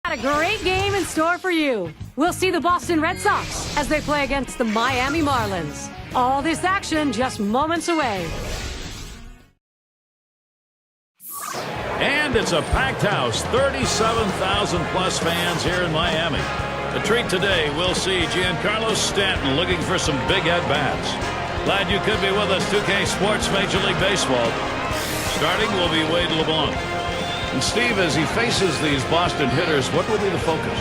A great game in store for you. We'll see the Boston Red Sox as they play against the Miami Marlins. All this action just moments away. And it's a packed house, 37,000 plus fans here in Miami. A treat today, we'll see Giancarlo Stanton looking for some big at-bats. Glad you could be with us, 2K Sports Major League Baseball. Starting will be Wade LeBlanc. And Steve, as he faces these Boston hitters, what will be the focus?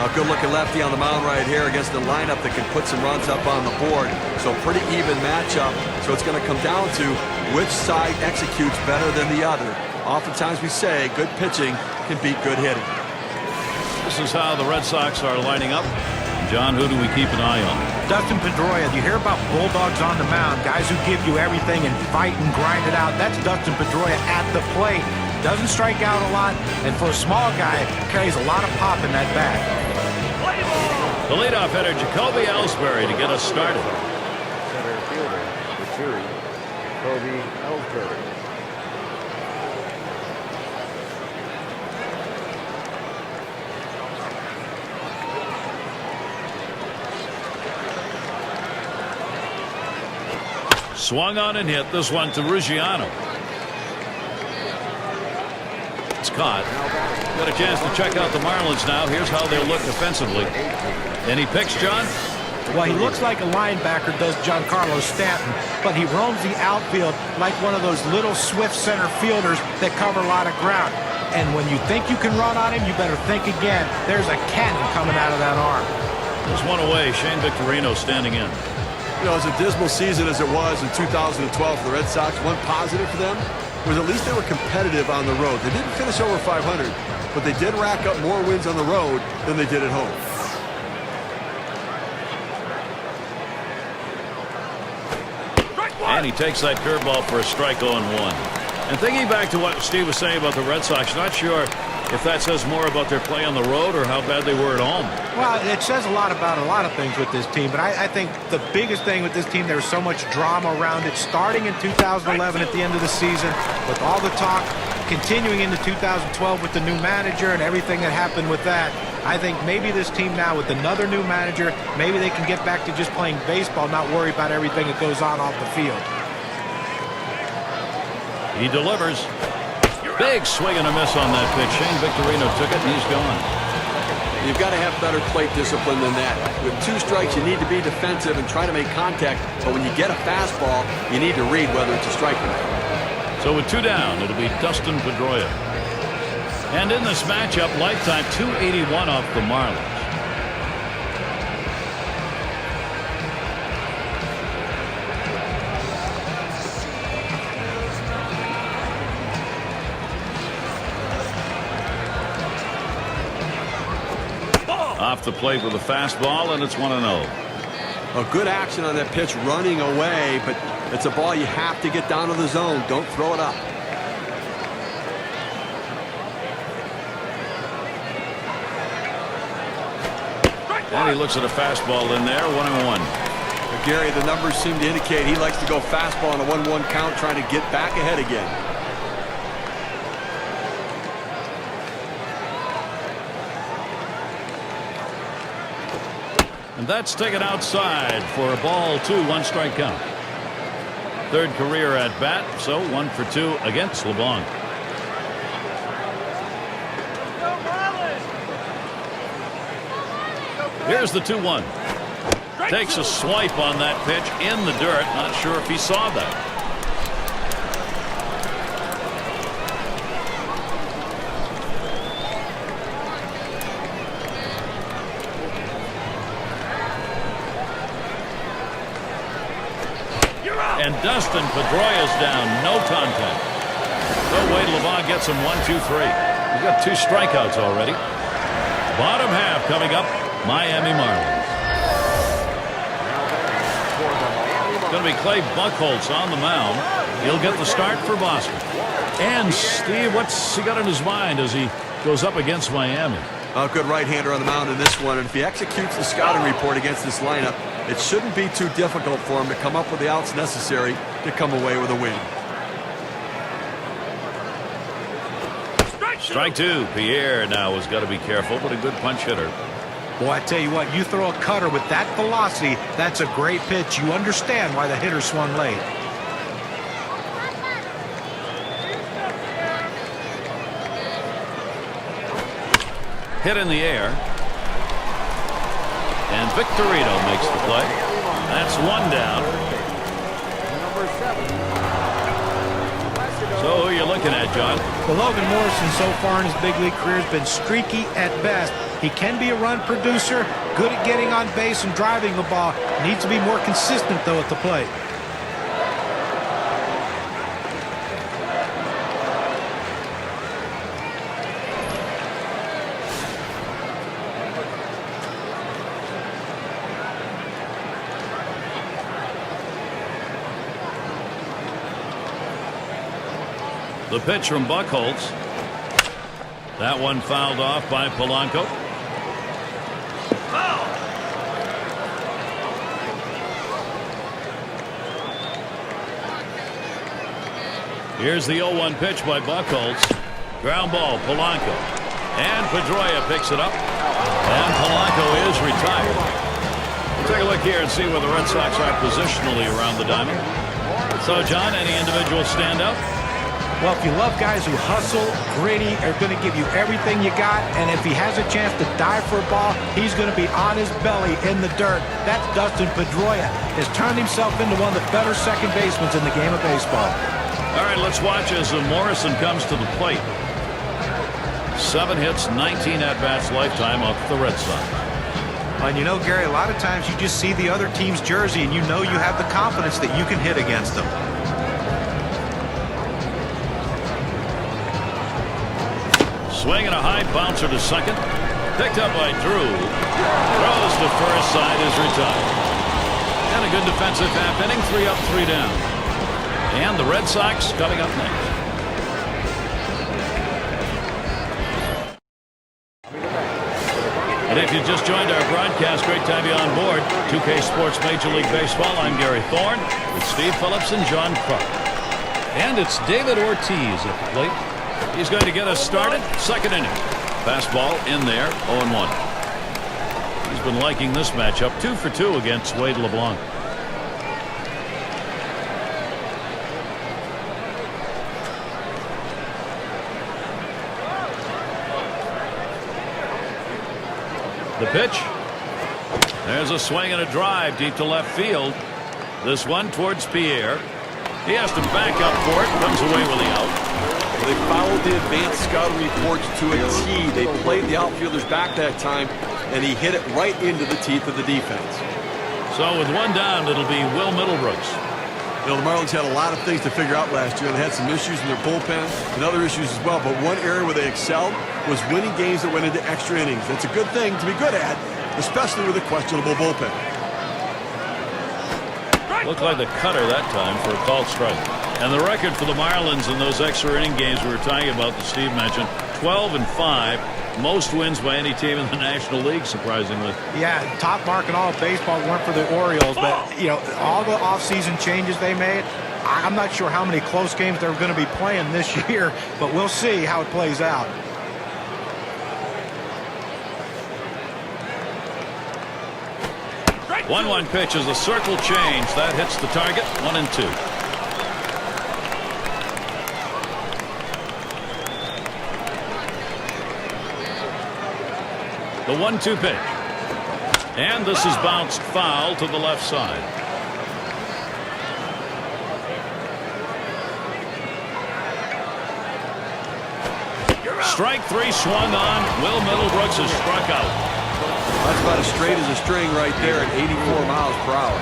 A good-looking lefty on the mound right here against a lineup that can put some runs up on the board. So pretty even matchup. So it's going to come down to which side executes better than the other. Oftentimes we say good pitching can beat good hitting. This is how the Red Sox are lining up. John, who do we keep an eye on? Dustin Pedroia. You hear about bulldogs on the mound, guys who give you everything and fight and grind it out. That's Dustin Pedroia at the plate. Doesn't strike out a lot, and for a small guy, carries a lot of pop in that bat. The leadoff hitter, Jacoby Ellsbury, to get us started. Center fielder, Jacoby Ellsbury. Swung on and hit. This one to Ruggiano. It's caught. Got a chance to check out the Marlins now. Here's how they'll look defensively. Any picks, John? Well, he looks like a linebacker does Giancarlo Stanton, but he roams the outfield like one of those little swift center fielders that cover a lot of ground. And when you think you can run on him, you better think again. There's a cannon coming out of that arm. There's one away. Shane Victorino standing in. You know, as a dismal season as it was in 2012 for the Red Sox, one positive for them was at least they were competitive on the road. They didn't finish over 500, but they did rack up more wins on the road than they did at home. And he takes that curveball for a strike 0-1. And thinking back to what Steve was saying about the Red Sox, not sure if that says more about their play on the road or how bad they were at home. Well, it says a lot about a lot of things with this team, but I think the biggest thing with this team, there was so much drama around it starting in 2011 at the end of the season with all the talk continuing into 2012 with the new manager and everything that happened with that. I think maybe this team now with another new manager, maybe they can get back to just playing baseball, not worry about everything that goes on off the field. He delivers. Big swing and a miss on that pitch. Shane Victorino took it, and he's gone. You've got to have better plate discipline than that. With 2 strikes, you need to be defensive and try to make contact. But when you get a fastball, you need to read whether it's a strike or not. So with 2 down, it'll be Dustin Pedroia. And in this matchup, lifetime 281 off the Marlins. Off the plate with a fastball, and it's 1-0. A good action on that pitch running away, but it's a ball you have to get down to the zone. Don't throw it up. And he looks at a fastball in there, 1-1. But Gary, the numbers seem to indicate he likes to go fastball on a 1-1 count, trying to get back ahead again. And that's taken outside for a ball 2, 1 strike count. 3rd career at bat, so 1 for 2 against LeBlanc. Here's the 2-1. Takes a swipe on that pitch in the dirt. Not sure if he saw that. And Dustin Pedroia's down. No contact. So Wade LeBlanc gets him 1, 2, 3. He's got 2 strikeouts already. Bottom half coming up. Miami Marlins. It's going to be Clay Buchholz on the mound. He'll get the start for Boston. And Steve, what's he got in his mind as he goes up against Miami? A good right-hander on the mound in this one, and if he executes the scouting report against this lineup, it shouldn't be too difficult for him to come up with the outs necessary to come away with a win. Strike two. Pierre now has got to be careful, but a good punch hitter. Boy, I tell you what, you throw a cutter with that velocity, that's a great pitch. You understand why the hitter swung late. Hit in the air. And Victorino makes the play. That's one down. Number 7. So who are you looking at, John? Well, Logan Morrison so far in his big league career has been streaky at best. He can be a run producer, good at getting on base and driving the ball. Needs to be more consistent, though, at the plate. The pitch from Buchholz. That one fouled off by Polanco. Here's the 0-1 pitch by Buchholz. Ground ball, Polanco. And Pedroia picks it up. And Polanco is retired. We'll take a look here and see where the Red Sox are positionally around the diamond. So, John, any individual standout? Well, if you love guys who hustle, gritty, are going to give you everything you got, and if he has a chance to dive for a ball, he's going to be on his belly in the dirt. That's Dustin Pedroia. Has turned himself into one of the better second basemen in the game of baseball. All right, let's watch as Morrison comes to the plate. 7 hits, 19 at-bats lifetime off the Red Sox. And you know, Gary, a lot of times you just see the other team's jersey and you know you have the confidence that you can hit against them. Swing and a high bouncer to second. Picked up by Drew. Throws to first, side is retired. And a good defensive half inning, 3 up, 3 down. And the Red Sox coming up next. And if you just joined our broadcast, great to have you on board. 2K Sports Major League Baseball. I'm Gary Thorne with Steve Phillips and John Kruk. And it's David Ortiz at the plate. He's going to get us started. Second inning. Fastball in there, 0-1. He's been liking this matchup. 2 for 2 against Wade LeBlanc. The pitch. There's a swing and a drive deep to left field. This one towards Pierre. He has to back up for it. Comes away with the out. They followed the advanced scouting reports to a T. They played the outfielders back that time, and he hit it right into the teeth of the defense. So with one down, it'll be Will Middlebrooks. You know, the Marlins had a lot of things to figure out last year. They had some issues in their bullpen and other issues as well. But one area where they excelled was winning games that went into extra innings. That's a good thing to be good at, especially with a questionable bullpen. Looked like the cutter that time for a called strike. And the record for the Marlins in those extra inning games we were talking about that Steve mentioned, 12-5, most wins by any team in the National League, surprisingly. Yeah, top mark in all of baseball went for the Orioles, but you know, all the offseason changes they made, I'm not sure how many close games they're going to be playing this year, but we'll see how it plays out. One pitch is a circle change that hits the target. 1-2. The 1-2 pitch. And this is bounced foul to the left side. Strike 3 swung on. Will Middlebrooks is struck out. That's about as straight as a string right there at 84 miles per hour.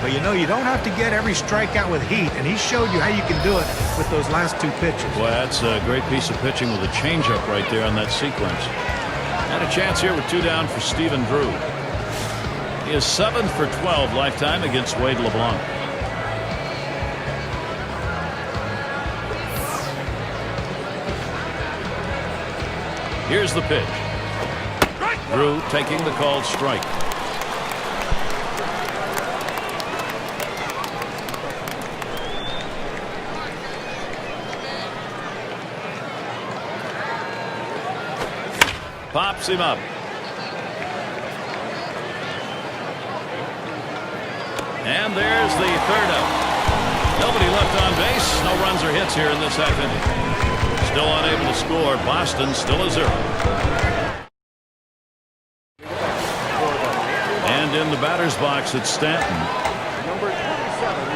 But you know, you don't have to get every strikeout with heat, and he showed you how you can do it with those last 2 pitches. Boy, that's a great piece of pitching with a changeup right there on that sequence. And a chance here with 2 down for Stephen Drew. He is 7 for 12 lifetime against Wade LeBlanc. Here's the pitch. Drew taking the called strike. Pops him up. And there's the third out. Nobody left on base. No runs or hits here in this half inning. Still unable to score. Boston still a 0. And in the batter's box, it's Stanton. Number 27,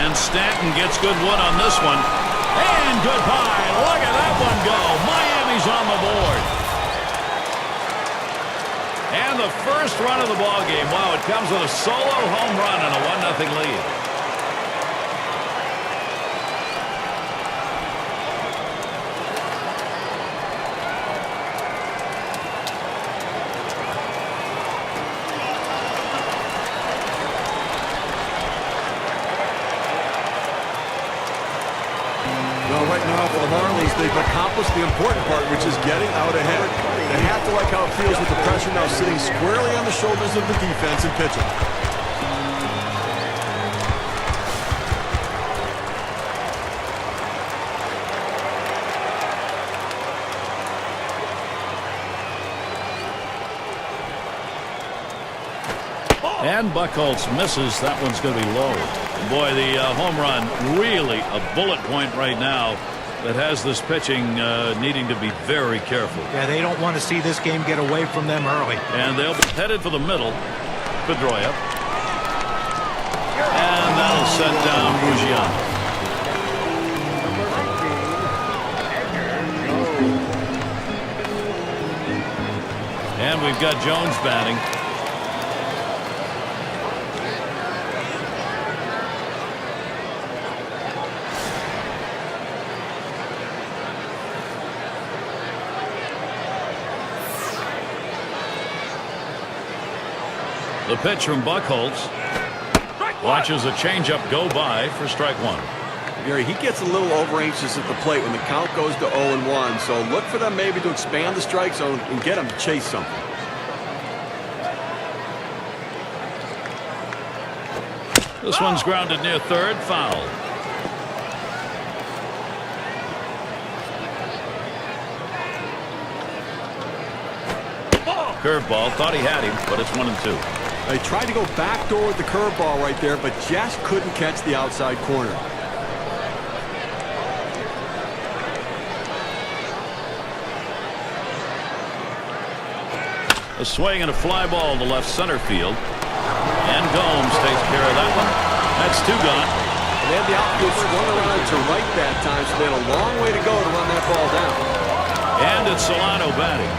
And Stanton gets good wood on this one. And goodbye. Look at that one go. Miami's on the board. And the first run of the ball game. Wow, it comes with a solo home run and a 1-0 lead. Right now for the Marlins, they've accomplished the important part, which is getting out ahead. They have to like how it feels with the pressure now sitting squarely on the shoulders of the defense and pitching. And Buchholz misses. That one's going to be low. Boy, the home run, really a bullet point right now that has this pitching needing to be very careful. Yeah, they don't want to see this game get away from them early. And they'll be headed for the middle. Pedroia. And that'll set down Bugian. And we've got Jones batting. The pitch from Buchholz. Watches a changeup go by for strike 1. Gary, he gets a little over anxious at the plate when the count goes to 0-1. So look for them maybe to expand the strike zone and get him to chase something. This one's grounded near third. Foul. Curveball. Thought he had him, but it's 1-2. They tried to go backdoor with the curveball right there, but just couldn't catch the outside corner. A swing and a fly ball to left center field. And Gomes takes care of that one. That's 2 gone. They had the outfield swung around to right that time, so they had a long way to go to run that ball down. And it's Solano batting.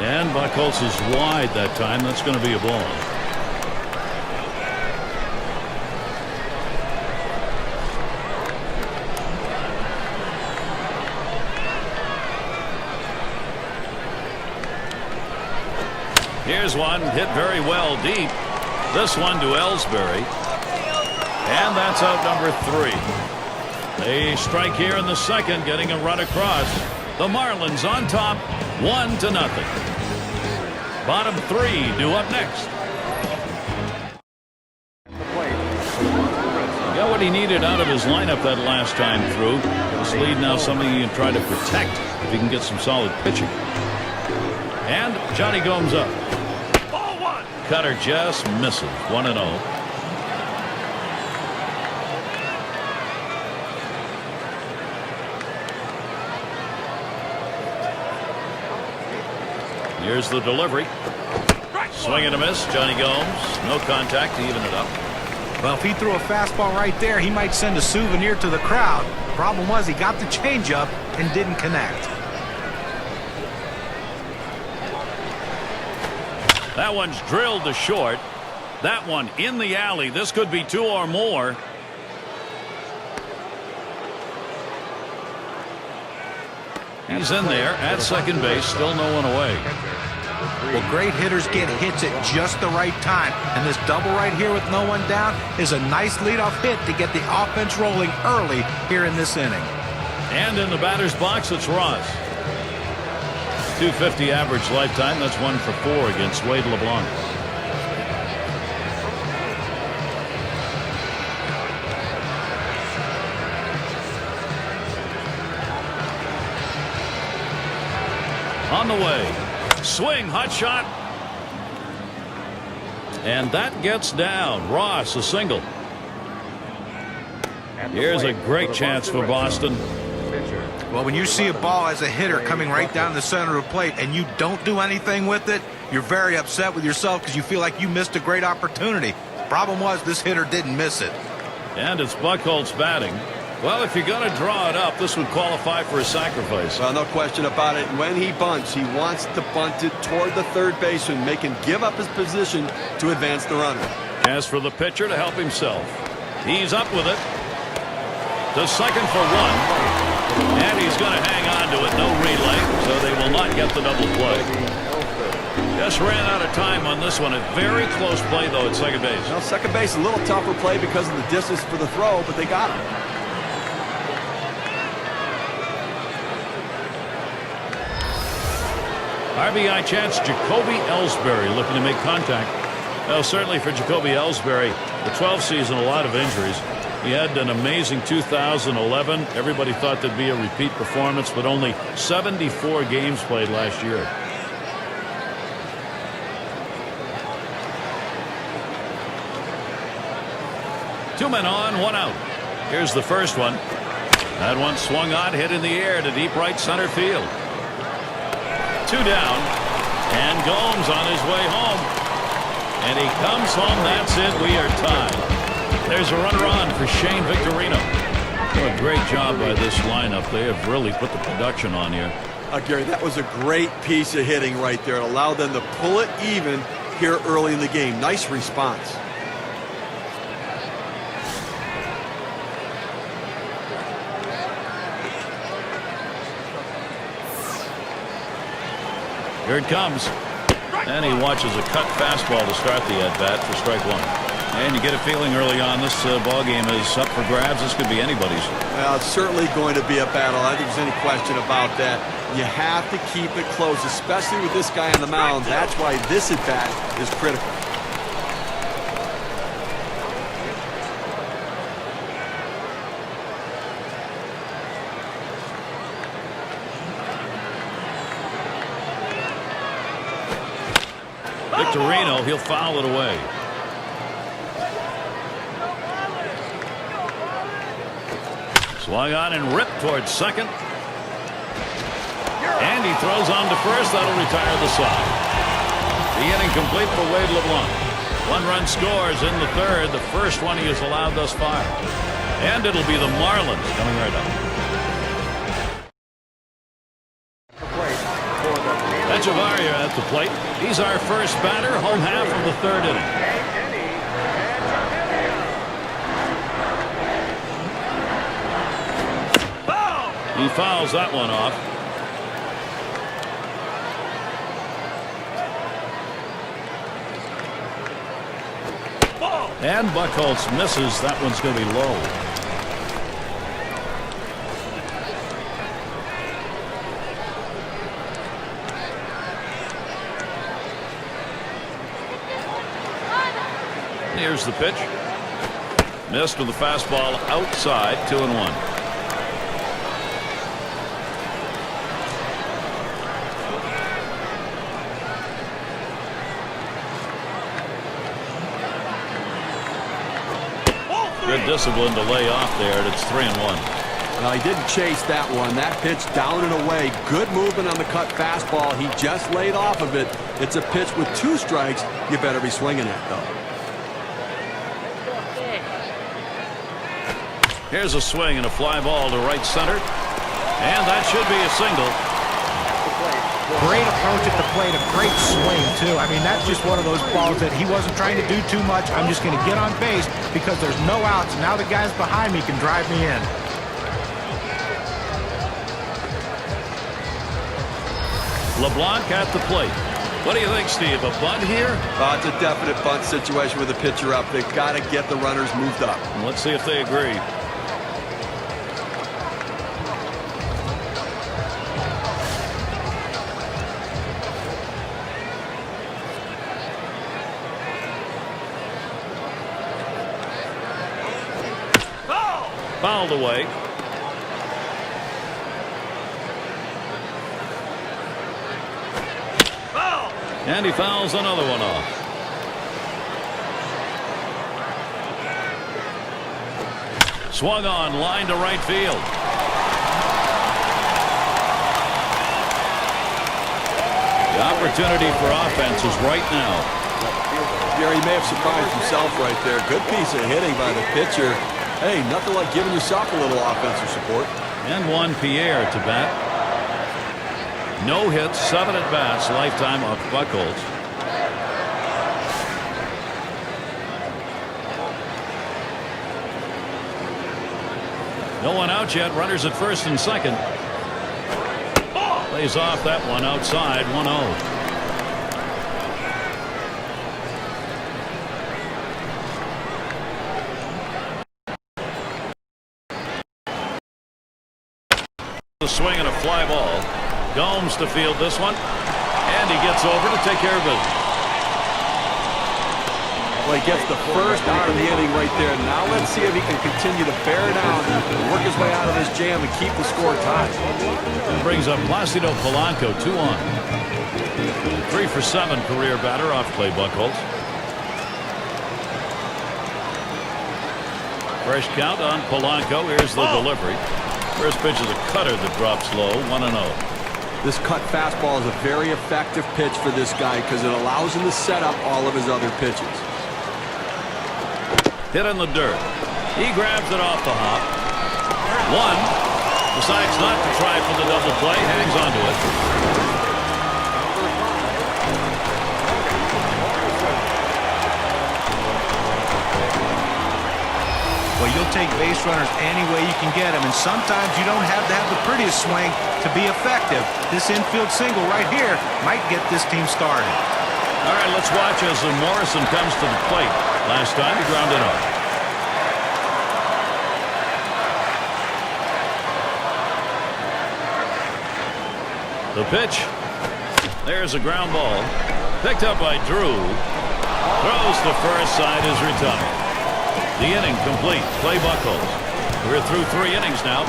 And Buchholz is wide that time. That's going to be a ball. Here's one hit very well deep. This one to Ellsbury. And that's out number 3. A strike here in the second, getting a run across. The Marlins on top, 1-0. Bottom 3 due up next. Got what he needed out of his lineup that last time through. This lead now something he can try to protect if he can get some solid pitching. And Johnny Gomes up. Ball 1. Cutter just misses. 1-0. Here's the delivery. Swing and a miss. Johnny Gomes. No contact to even it up. Well, if he threw a fastball right there, he might send a souvenir to the crowd. Problem was he got the changeup and didn't connect. That one's drilled to short. That one in the alley. This could be 2 or more. He's in there at second base. Still no one away. Well, great hitters get hits at just the right time. And this double right here with no one down is a nice leadoff hit to get the offense rolling early here in this inning. And in the batter's box, it's Ross. 250 average lifetime. That's 1 for 4 against Wade LeBlanc. On the way. Swing, hot shot. And that gets down. Ross, a single. Here's a great chance for Boston. Well, when you see a ball as a hitter coming right down the center of the plate and you don't do anything with it, you're very upset with yourself because you feel like you missed a great opportunity. Problem was, this hitter didn't miss it. And it's Buchholz batting. Well, if you're going to draw it up, this would qualify for a sacrifice. Well, no question about it. When he bunts, he wants to bunt it toward the third baseman, make him give up his position to advance the runner. As for the pitcher to help himself. He's up with it. To second for 1. And he's going to hang on to it. No relay, so they will not get the double play. Just ran out of time on this one. A very close play, though, at second base. Well, second base, a little tougher play because of the distance for the throw, but they got him. RBI chance, Jacoby Ellsbury looking to make contact. Well, certainly for Jacoby Ellsbury, the 12th season, a lot of injuries. He had an amazing 2011. Everybody thought there'd be a repeat performance, but only 74 games played last year. Two men on, one out. Here's the first one. That one swung on, hit in the air to deep right center field. 2 down, and Gomes on his way home. And he comes home. That's it. We are tied. There's a runner on for Shane Victorino. Oh, a great job by this lineup. They have really put the production on here. Gary, that was a great piece of hitting right there. It allowed them to pull it even here early in the game. Nice response. Here it comes. And he watches a cut fastball to start the at-bat for strike 1. And you get a feeling early on this ball game is up for grabs. This could be anybody's. Well, it's certainly going to be a battle. I don't think there's any question about that. You have to keep it close, especially with this guy on the mound. That's why this at-bat is critical. Victorino, he'll foul it away. Swung on and ripped towards second. And he throws on to first. That'll retire the side. The inning complete for Wade LeBlanc. 1 run scores in the third. The first one he has allowed thus far. And it'll be the Marlins coming right up. Echevarria at the plate. He's our first batter, home half of the third inning. He fouls that one off. And Buchholz misses. That one's going to be low. Here's the pitch. Missed with the fastball outside. 2-1. Good discipline to lay off there, and it's 3-1. Well, he didn't chase that one. That pitch down and away. Good movement on the cut fastball. He just laid off of it. It's a pitch with 2 strikes. You better be swinging at, though. Here's a swing and a fly ball to right center. And that should be a single. Great approach at the plate, a great swing, too. I mean, that's just one of those balls that he wasn't trying to do too much. I'm just going to get on base because there's no outs. Now the guys behind me can drive me in. LeBlanc at the plate. What do you think, Steve? A bunt here? It's a definite bunt situation with the pitcher up. They've got to get the runners moved up. Let's see if they agree. Fouled away. And he fouls another one off. Swung on, line to right field. The opportunity for offense is right now. Gary may have surprised himself right there. Good piece of hitting by the pitcher. Hey, nothing like giving yourself a little offensive support. And Juan Pierre to bat. No hits, 7 at bats, lifetime of Buchholz. No one out yet. Runners at first and second. Plays off that one outside. 1-0. The swing and a fly ball. Gomes to field this one, and he gets over to take care of it. Well, he gets the first out of the inning right there. Now let's see if he can continue to bear down and work his way out of this jam and keep the score tied. Brings up Placido Polanco, 2 on. 3 for 7 career batter off Clay Buchholz. Fresh count on Polanco. Here's the delivery. First pitch is a cutter that drops low. 1-0. This cut fastball is a very effective pitch for this guy because it allows him to set up all of his other pitches. Hit in the dirt. He grabs it off the hop. 1. Decides not to try for the double play. Hangs onto it. Well, you'll take base runners any way you can get them, and sometimes you don't have to have the prettiest swing to be effective. This infield single right here might get this team started. All right, let's watch as Morrison comes to the plate. Last time he grounded out. The pitch. There's a ground ball. Picked up by Drew. Throws to first, side is retired. The inning complete. Clay Buchholz. We're through 3 innings now.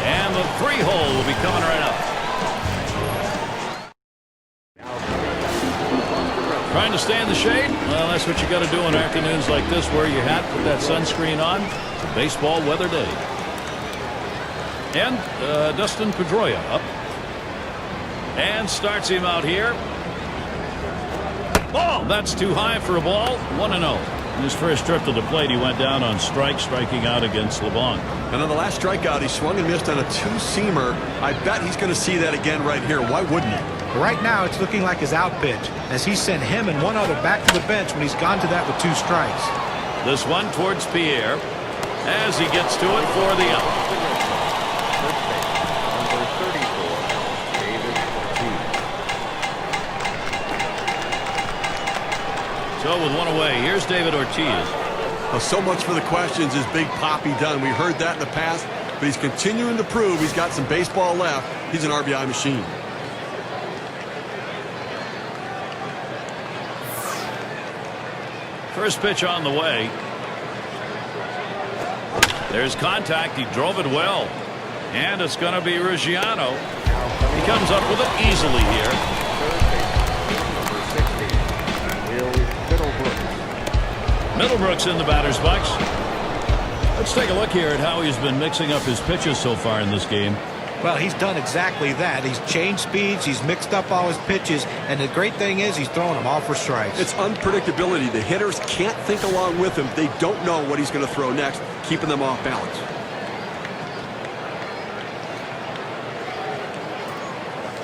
And the 3-hole will be coming right up. Trying to stay in the shade? Well, that's what you got to do on afternoons like this. Wear your hat, put that sunscreen on. It's a baseball weather day. And Dustin Pedroia up. And starts him out here. Ball! That's too high for a ball. 1-0. In his first trip to the plate, he went down on strike, striking out against LeBlanc. And on the last strikeout, he swung and missed on a 2-seamer. I bet he's going to see that again right here. Why wouldn't he? Right now, it's looking like his out pitch, as he sent him and one other back to the bench when he's gone to that with 2 strikes. This one towards Pierre as he gets to it for the out. So with 1 away, here's David Ortiz. Well, so much for the questions. Is Big Papi done? We heard that in the past, but he's continuing to prove he's got some baseball left. He's an RBI machine. First pitch on the way. There's contact. He drove it well. And it's going to be Ruggiano. He comes up with it easily here. Middlebrooks in the batter's box. Let's take a look here at how he's been mixing up his pitches so far in this game. Well, he's done exactly that. He's changed speeds, he's mixed up all his pitches, and the great thing is he's throwing them all for strikes. It's unpredictability. The hitters can't think along with him. They don't know what he's going to throw next, keeping them off balance.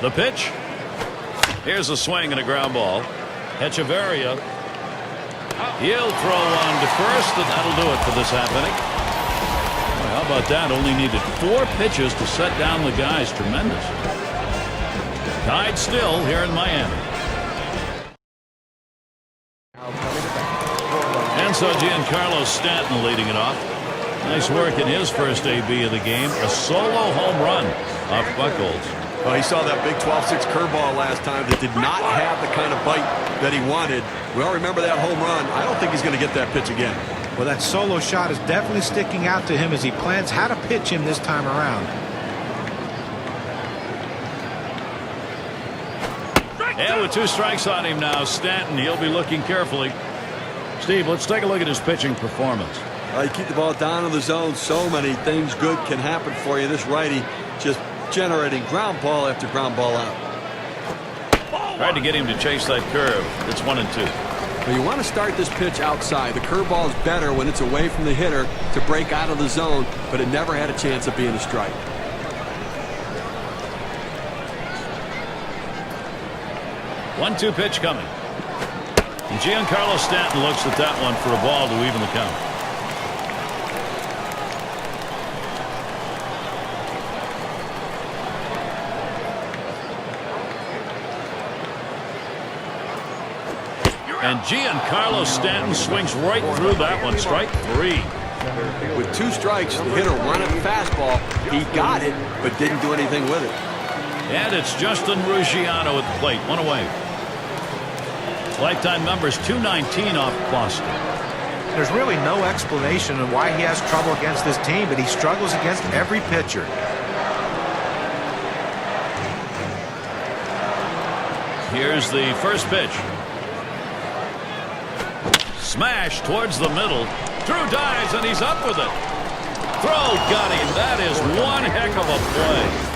The pitch. Here's a swing and a ground ball. Echeverria. He'll throw on to first, and that'll do it for this half inning. Well, how about that? Only needed 4 pitches to set down the guys. Tremendous. Tied still here in Miami. And so Giancarlo Stanton leading it off. Nice work in his first AB of the game. A solo home run off Buchholz. Well, he saw that big 12-6 curveball last time that did not have the kind of bite that he wanted. We all remember that home run. I don't think he's going to get that pitch again. Well, that solo shot is definitely sticking out to him as he plans how to pitch him this time around. And with 2 strikes on him now, Stanton, he'll be looking carefully. Steve, let's take a look at his pitching performance. You keep the ball down in the zone, so many things good can happen for you. This righty just generating ground ball after ground ball out. Tried to get him to chase that curve. It's 1-2. Well, you want to start this pitch outside. The curveball is better when it's away from the hitter to break out of the zone, but it never had a chance of being a strike. 1-2 pitch coming. And Giancarlo Stanton looks at that one for a ball to even the count. And Giancarlo Stanton swings right through that one. Strike 3. With 2 strikes, the hitter wanted a fastball. He got it, but didn't do anything with it. And it's Justin Ruggiano at the plate. 1 away. Lifetime numbers 219 off Boston. There's really no explanation of why he has trouble against this team, but he struggles against every pitcher. Here's the first pitch. Smash towards the middle. Drew dives, and he's up with it. Throw got him. That is one heck of a play.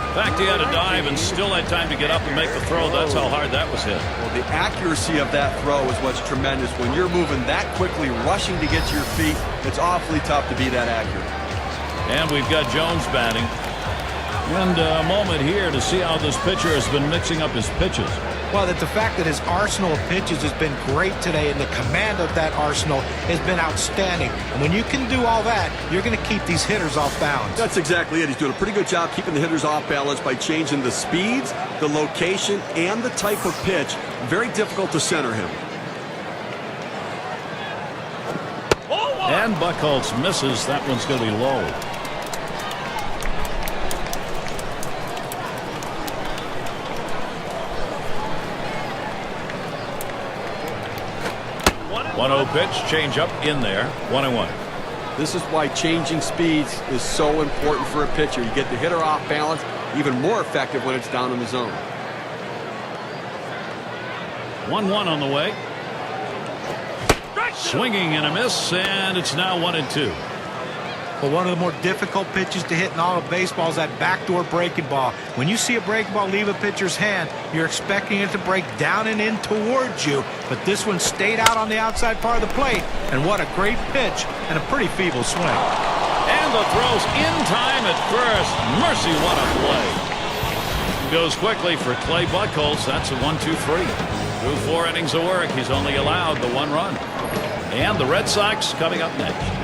In fact, he had a dive and still had time to get up and make the throw. That's how hard that was hit. Well, the accuracy of that throw is what's tremendous. When you're moving that quickly, rushing to get to your feet, it's awfully tough to be that accurate. And we've got Jones batting. And a moment here to see how this pitcher has been mixing up his pitches. Well, that the fact that his arsenal of pitches has been great today, and the command of that arsenal has been outstanding. And when you can do all that, you're going to keep these hitters off balance. That's exactly it. He's doing a pretty good job keeping the hitters off balance by changing the speeds, the location, and the type of pitch. Very difficult to center him. And Buchholz misses. That one's going to be low. One-0 pitch, change up in there. 1-1. This is why changing speeds is so important for a pitcher. You get the hitter off balance, even more effective when it's down in the zone. 1-1 on the way. Swinging and a miss, and it's now 1-2. But one of the more difficult pitches to hit in all of baseball is that backdoor breaking ball. When you see a breaking ball leave a pitcher's hand, you're expecting it to break down and in towards you. But this one stayed out on the outside part of the plate. And what a great pitch and a pretty feeble swing. And the throw's in time at first. Mercy, what a play. Goes quickly for Clay Buchholz. That's a 1-2-3. Through 4 innings of work, he's only allowed the 1 run. And the Red Sox coming up next.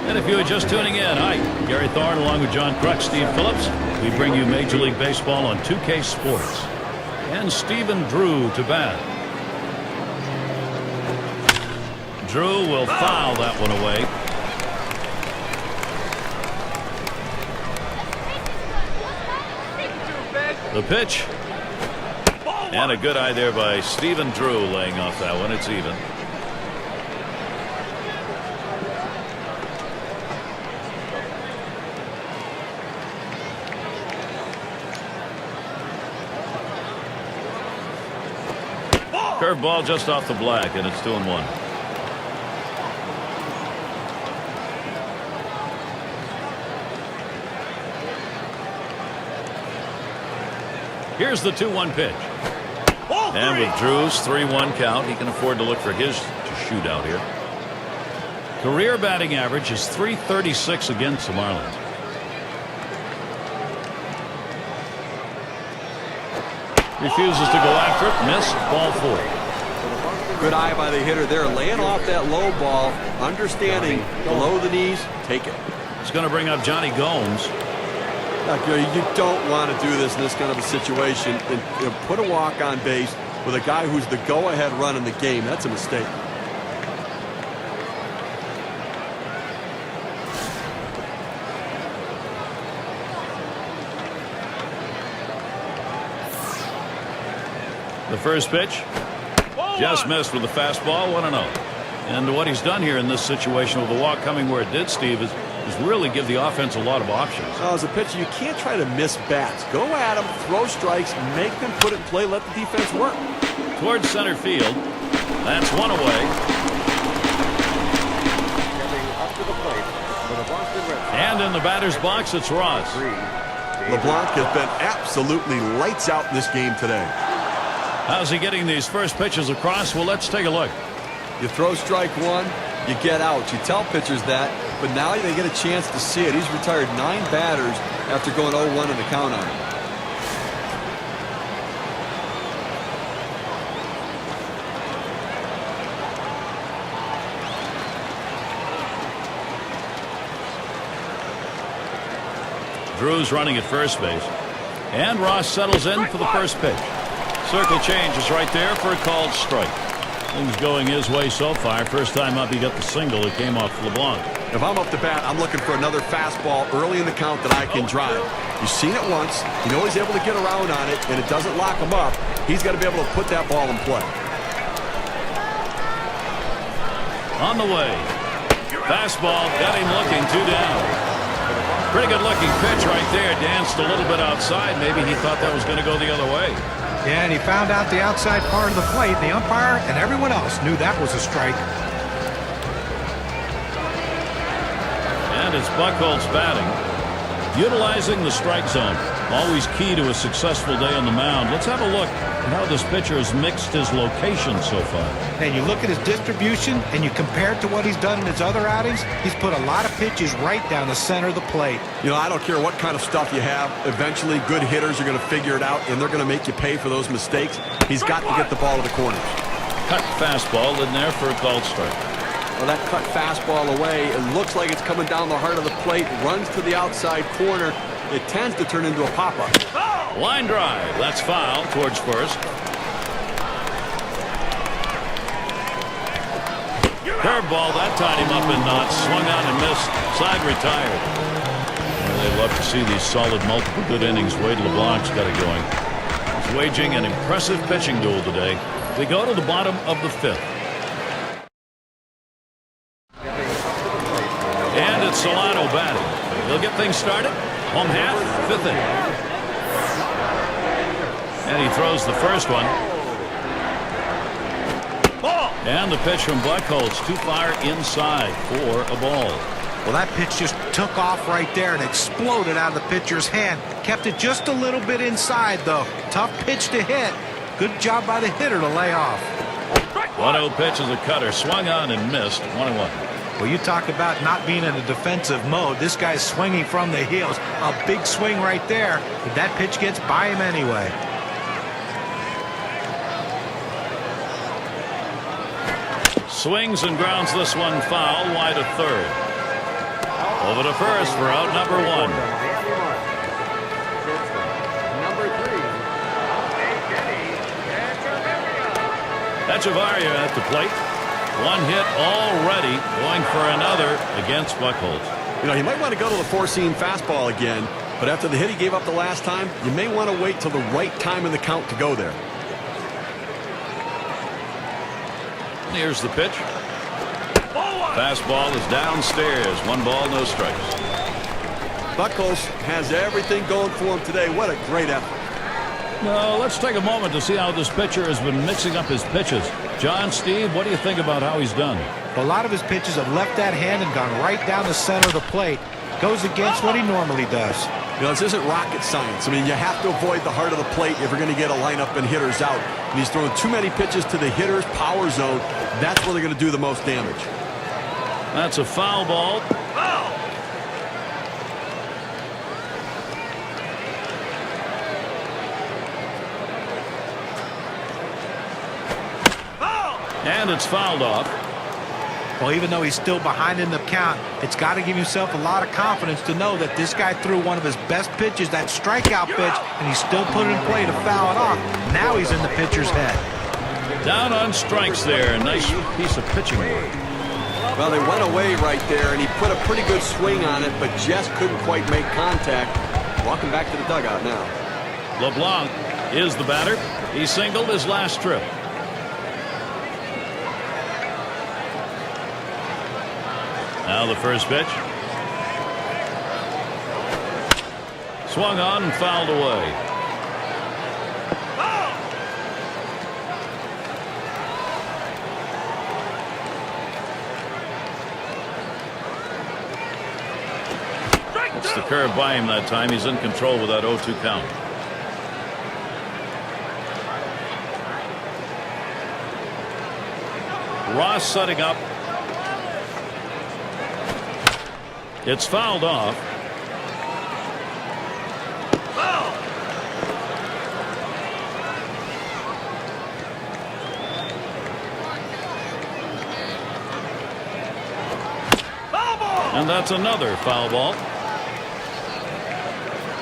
And if you are just tuning in, hi, Gary Thorne along with John Kruk, Steve Phillips. We bring you Major League Baseball on 2K Sports. And Stephen Drew to bat. Drew will foul that one away. The pitch. And a good eye there by Stephen Drew laying off that one. It's even. Curveball just off the black, and it's 2-1. Here's the 2-1 pitch. And with Drew's 3-1 count, he can afford to look for his to shoot out here. Career batting average is .336 against the Marlins. Refuses to go after it. Missed. Ball 4. Good eye by the hitter there, laying off that low ball, understanding below the knees, take it. It's going to bring up Johnny Gomes. You don't want to do this in this kind of a situation. And put a walk on base. with a guy who's the go-ahead run in the game. That's a mistake. The first pitch just missed with the fastball, 1-0. And what he's done here in this situation with the walk coming where it did, Steve, is really give the offense a lot of options. As a pitcher, you can't try to miss bats. Go at them, throw strikes, make them put it in play, let the defense work. Towards center field. That's one away. Stepping up to the plate for the Boston Red Sox. And in the batter's box, it's Ross. LeBlanc has been absolutely lights out in this game today. How's he getting these first pitches across? Well, let's take a look. You throw strike one, you get out. You tell pitchers that, but now they get a chance to see it. He's retired 9 batters after going 0-1 in the count on him. Drew's running at first base. And Ross settles in for the first pitch. Circle change is right there for a called strike. Things going his way so far. First time up, he got the single that came off LeBlanc. If I'm up to bat, I'm looking for another fastball early in the count that I can drive. You've seen it once. You know he's able to get around on it, and it doesn't lock him up. He's got to be able to put that ball in play. On the way. Fastball got him looking 2 down. Pretty good looking pitch right there. Danced a little bit outside. Maybe he thought that was going to go the other way. Yeah, and he found out the outside part of the plate. The umpire and everyone else knew that was a strike. And it's Buchholz batting. Utilizing the strike zone. Always key to a successful day on the mound. Let's have a look at how this pitcher has mixed his location so far. And you look at his distribution and you compare it to what he's done in his other outings, he's put a lot of pitches right down the center of the plate. You know, I don't care what kind of stuff you have. Eventually, good hitters are going to figure it out, and they're going to make you pay for those mistakes. He's got to get the ball to the corners. Cut fastball in there for a called strike. Well, that cut fastball away, it looks like it's coming down the heart of the plate, runs to the outside corner. It tends to turn into a pop-up. Line drive. That's foul towards first. Curveball. That tied him up in knots. Swung on and missed. Side retired. Well, they love to see these solid multiple good innings. Wade LeBlanc's got it going. He's waging an impressive pitching duel today. We go to the bottom of the 5th. And it's Solano batting. He'll get things started. Home half, 5th inning. And he throws the first one. Ball. And the pitch from Buchholz too far inside for a ball. Well, that pitch just took off right there and exploded out of the pitcher's hand. Kept it just a little bit inside, though. Tough pitch to hit. Good job by the hitter to lay off. 1-0 pitch is a cutter. Swung on and missed. 1-1. Well, you talk about not being in a defensive mode. This guy's swinging from the heels. A big swing right there. But that pitch gets by him anyway. Swings and grounds this one foul. Wide of third. Over to first for out number 1. Echevarria at the plate. 1 hit already, going for another against Buchholz. You know, he might want to go to the 4-seam fastball again, but after the hit he gave up the last time, you may want to wait till the right time in the count to go there. Here's the pitch. Fastball is downstairs. 1 ball, no strikes. Buchholz has everything going for him today. What a great effort. Now, let's take a moment to see how this pitcher has been mixing up his pitches. John, Steve, what do you think about how he's done? A lot of his pitches have left that hand and gone right down the center of the plate. Goes against what he normally does. You know, this isn't rocket science. I mean, you have to avoid the heart of the plate if you're going to get a lineup and hitters out. And he's throwing too many pitches to the hitter's power zone. That's where they're going to do the most damage. That's a foul ball. And it's fouled off. Well, even though he's still behind in the count, it's got to give himself a lot of confidence to know that this guy threw one of his best pitches, that strikeout pitch, and he still put it in play to foul it off. Now he's in the pitcher's head. Down on strikes there. Nice piece of pitching work. Well, they went away right there, and he put a pretty good swing on it, but just couldn't quite make contact. Walking back to the dugout now. LeBlanc is the batter. He singled his last trip. Now the first pitch. Swung on and fouled away. It's the curve by him that time. He's in control with that 0-2 count. Ross setting up. It's fouled off. And that's another foul ball.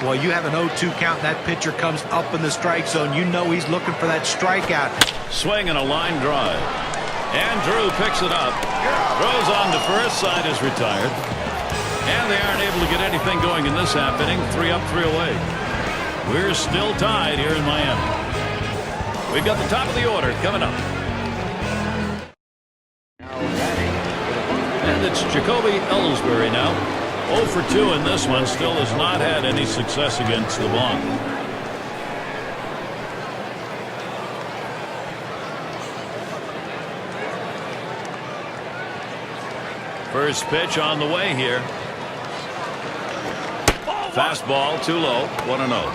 Well, you have an 0-2 count, and that pitcher comes up in the strike zone. You know he's looking for that strikeout. Swing and a line drive. And Drew picks it up. Throws on to first. Side is retired. And they aren't able to get anything going in this half inning. 3 up, 3 away. We're still tied here in Miami. We've got the top of the order coming up. And it's Jacoby Ellsbury now. 0 for 2 in this one. Still has not had any success against LeBlanc. First pitch on the way here. Fastball too low. 1-0.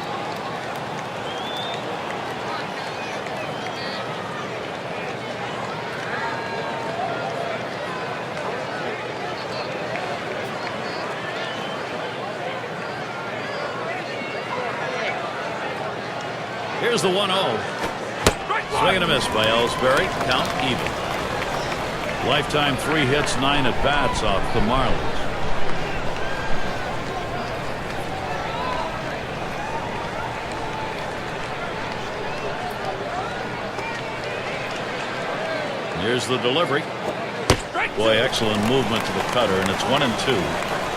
Here's the 1-0. Swing and a miss by Ellsbury. Count even. Lifetime 3 hits, 9 at bats off the Marlins. Here's the delivery. Boy, excellent movement to the cutter, and it's 1-2.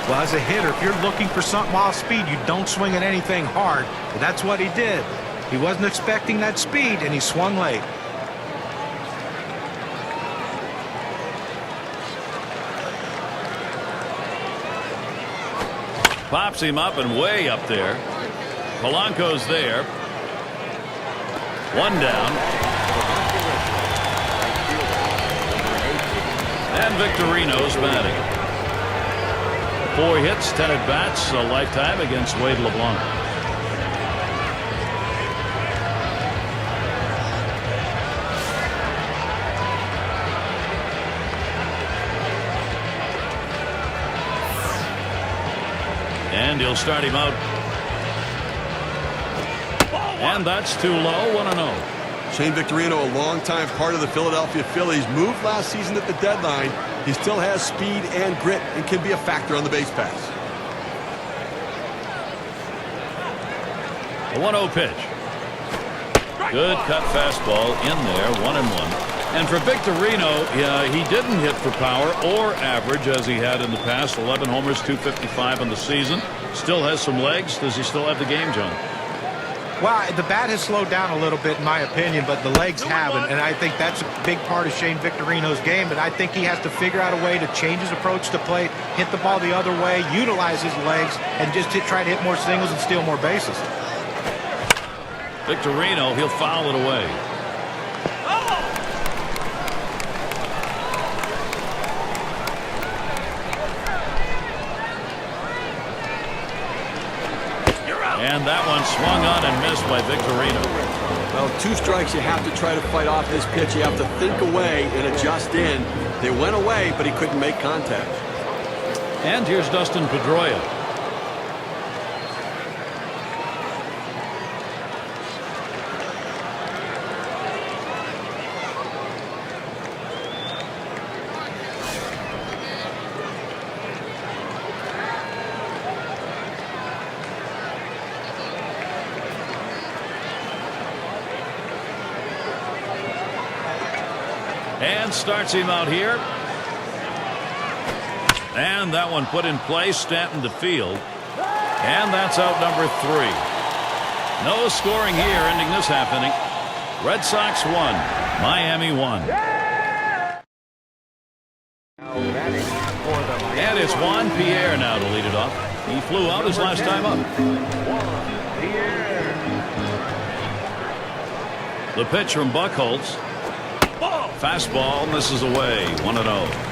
Well, as a hitter, if you're looking for something off speed, you don't swing at anything hard. But that's what he did. He wasn't expecting that speed, and he swung late. Pops him up and way up there. Polanco's there. 1 down. And Victorino's batting. 4 hits, 10 at bats, a lifetime against Wade LeBlanc. And he'll start him out. And that's too low. 1-0. Shane Victorino, a longtime part of the Philadelphia Phillies, moved last season at the deadline. He still has speed and grit and can be a factor on the base pass. A 1-0 pitch. Good cut fastball in there. 1-1. And for Victorino, he didn't hit for power or average as he had in the past. 11 homers, 255 in the season. Still has some legs. Does he still have the game, John? Well, the bat has slowed down a little bit, in my opinion, but the legs haven't, and I think that's a big part of Shane Victorino's game. But I think he has to figure out a way to change his approach to play, hit the ball the other way, utilize his legs, and just try to hit more singles and steal more bases. Victorino, he'll foul it away. And that one swung on and missed by Victorino. Well, 2 strikes, you have to try to fight off this pitch. You have to think away and adjust in. They went away, but he couldn't make contact. And here's Dustin Pedroia. And starts him out here. And that one put in place. Stanton to field. And that's out number 3. No scoring here, ending this half inning. Red Sox 1, Miami 1. And it's Juan Pierre now to lead it off. He flew out his last time up. The pitch from Buchholz. Fastball misses away. 1-0.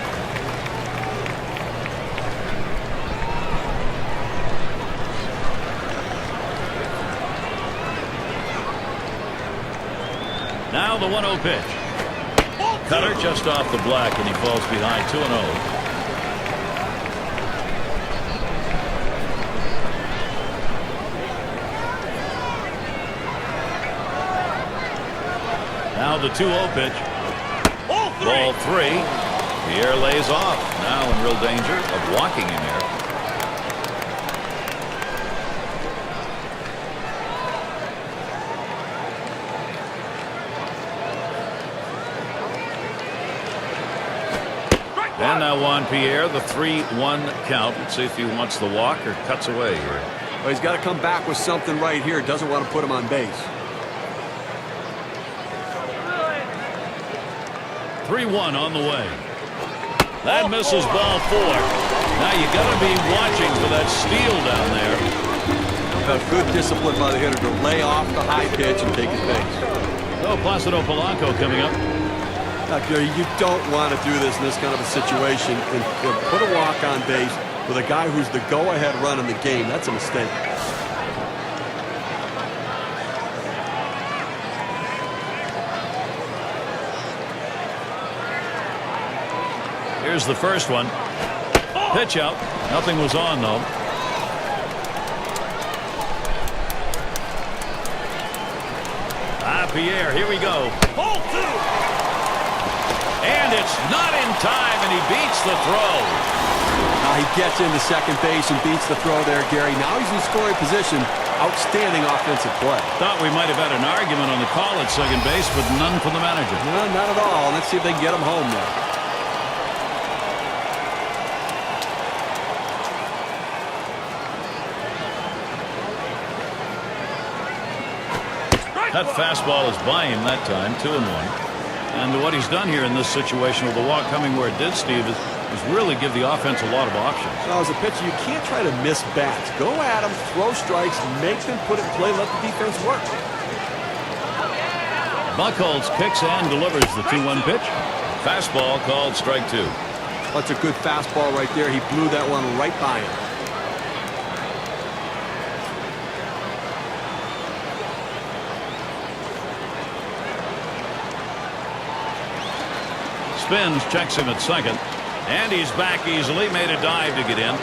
Now the 1-0 pitch. Cutter just off the black, and he falls behind 2-0. Now the 2-0 pitch. Ball 3. Pierre lays off. Now in real danger of walking him here. And now Juan Pierre, the 3-1 count. Let's see if he wants the walk or cuts away here. Well, he's got to come back with something right here. Doesn't want to put him on base. 3-1 on the way. That misses ball 4. Now you got to be watching for that steal down there. Good discipline by the hitter to lay off the high pitch and take his base. So Placido Polanco coming up. Now, Gary, you don't want to do this in this kind of a situation and put a walk on base with a guy who's the go-ahead run in the game. That's a mistake. Here's the first one. Pitch out. Nothing was on, though. Pierre, here we go. Ball 2. And it's not in time, and he beats the throw. He gets into second base and beats the throw there, Gary. Now he's in scoring position. Outstanding offensive play. Thought we might have had an argument on the call at second base, but none from the manager. No, not at all. Let's see if they can get him home now. That fastball is by him that time, 2-1. And what he's done here in this situation with the walk coming where it did, Steve, is really give the offense a lot of options. Well, as a pitcher, you can't try to miss bats. Go at them, throw strikes, make them put it in play, let the defense work. Buchholz kicks and delivers the 2-1 pitch. Fastball called strike 2. That's a good fastball right there. He blew that one right by him. Spins, checks him at second, and he's back easily. Made a dive to get in.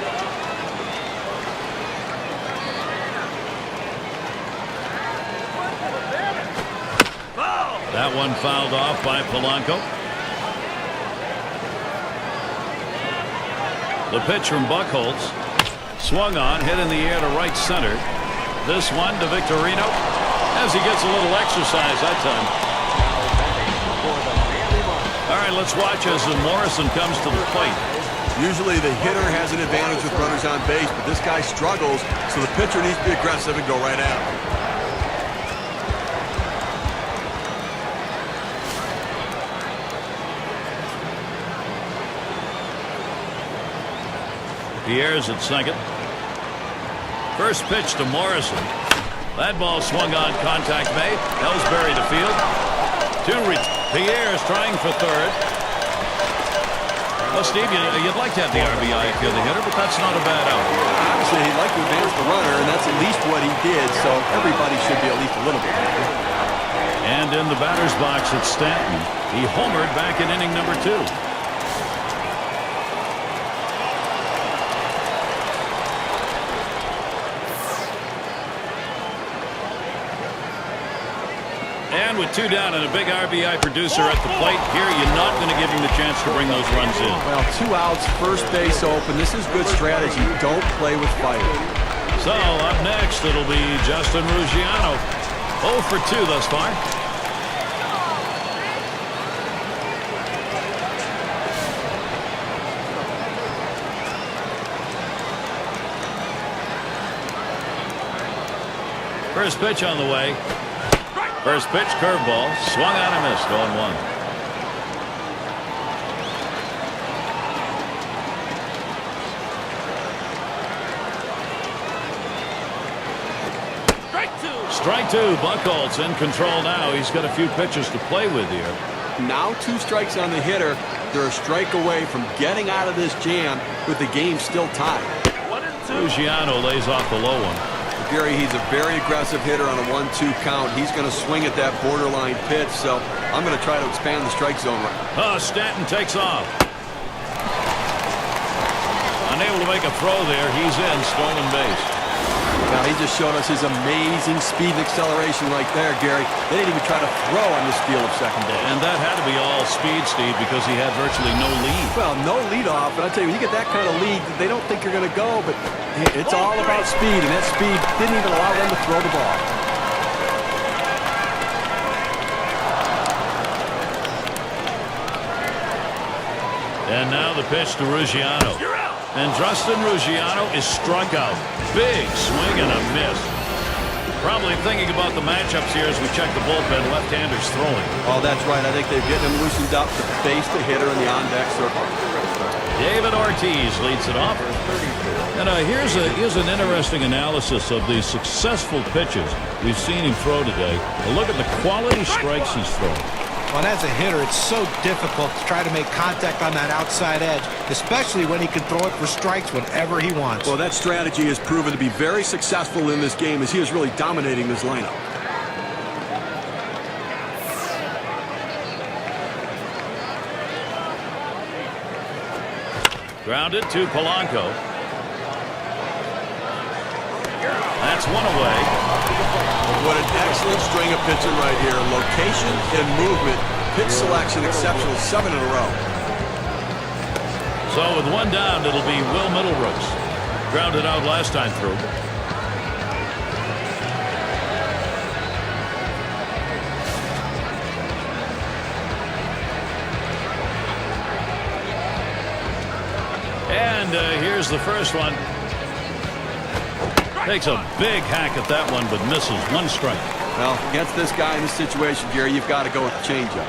That one fouled off by Polanco. The pitch from Buchholz. Swung on, hit in the air to right center. This one to Victorino as he gets a little exercise that time. All right, let's watch as Morrison comes to the plate. Usually the hitter has an advantage with runners on base, but this guy struggles, so the pitcher needs to be aggressive and go right at him. Pierre's at second. First pitch to Morrison. That ball swung on, contact made. Ellsbury to field. Pierre's trying for third. Well, Steve, you'd like to have the RBI if you're the hitter, but that's not a bad out. Obviously, he'd like to advance the runner, and that's at least what he did, so everybody should be at least a little bit happy. And in the batter's box, it's Stanton. He homered back in inning number 2. And with 2 down and a big RBI producer at the plate, here you're not going to give him the chance to bring those runs in. Well, 2 outs, first base open. This is good strategy. Don't play with fire. So up next, it'll be Justin Ruggiano. 0 for 2 thus far. First pitch on the way. First pitch, curveball, swung on and missed, 0-1. Strike two. Buchholz in control now. He's got a few pitches to play with here. Now 2 strikes on the hitter. They're a strike away from getting out of this jam with the game still tied. Ruggiano lays off the low one. Gary, he's a very aggressive hitter on a 1-2 count. He's going to swing at that borderline pitch, so I'm going to try to expand the strike zone. Stanton takes off. Unable to make a throw there. He's in, stolen base. Now, he just showed us his amazing speed and acceleration right there, Gary. They didn't even try to throw on this steal of second base. And that had to be all speed, Steve, because he had virtually no lead. Well, no lead off, but I tell you, when you get that kind of lead, they don't think you're going to go, but it's all about speed, and that speed didn't even allow them to throw the ball. And now the pitch to Ruggiano. And Justin Ruggiano is struck out. Big swing and a miss. Probably thinking about the matchups here as we check the bullpen. Left-handers throwing. Oh, that's right. I think they're getting him loosened up to face the hitter in the on-deck circle. David Ortiz leads it off. And here's an interesting analysis of the successful pitches we've seen him throw today. A look at the quality strikes he's thrown. Well, as a hitter, it's so difficult to try to make contact on that outside edge, especially when he can throw it for strikes whenever he wants. Well, that strategy has proven to be very successful in this game as he is really dominating this lineup. Grounded to Polanco. That's one away. What an excellent string of pitching right here. Location and movement. Pitch selection exceptional. 7 in a row. So with one down, it'll be Will Middlebrooks. Grounded out last time through. And here's the first one. Takes a big hack at that one, but misses. 1 strike. Well, against this guy in this situation, Gary, you've got to go with the changeup.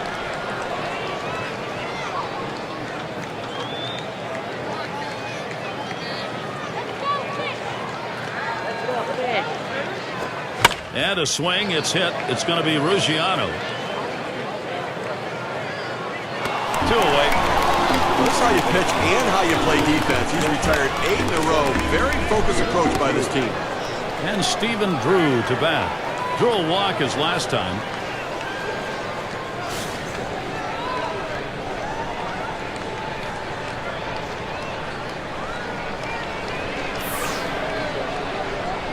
And a swing. It's hit. It's going to be Ruggiano. 2 away. Well, this is how you pitch and how you play defense. He's retired 8 in a row. Very focused approach by this team. And Stephen Drew to bat. Drew will walk his last time.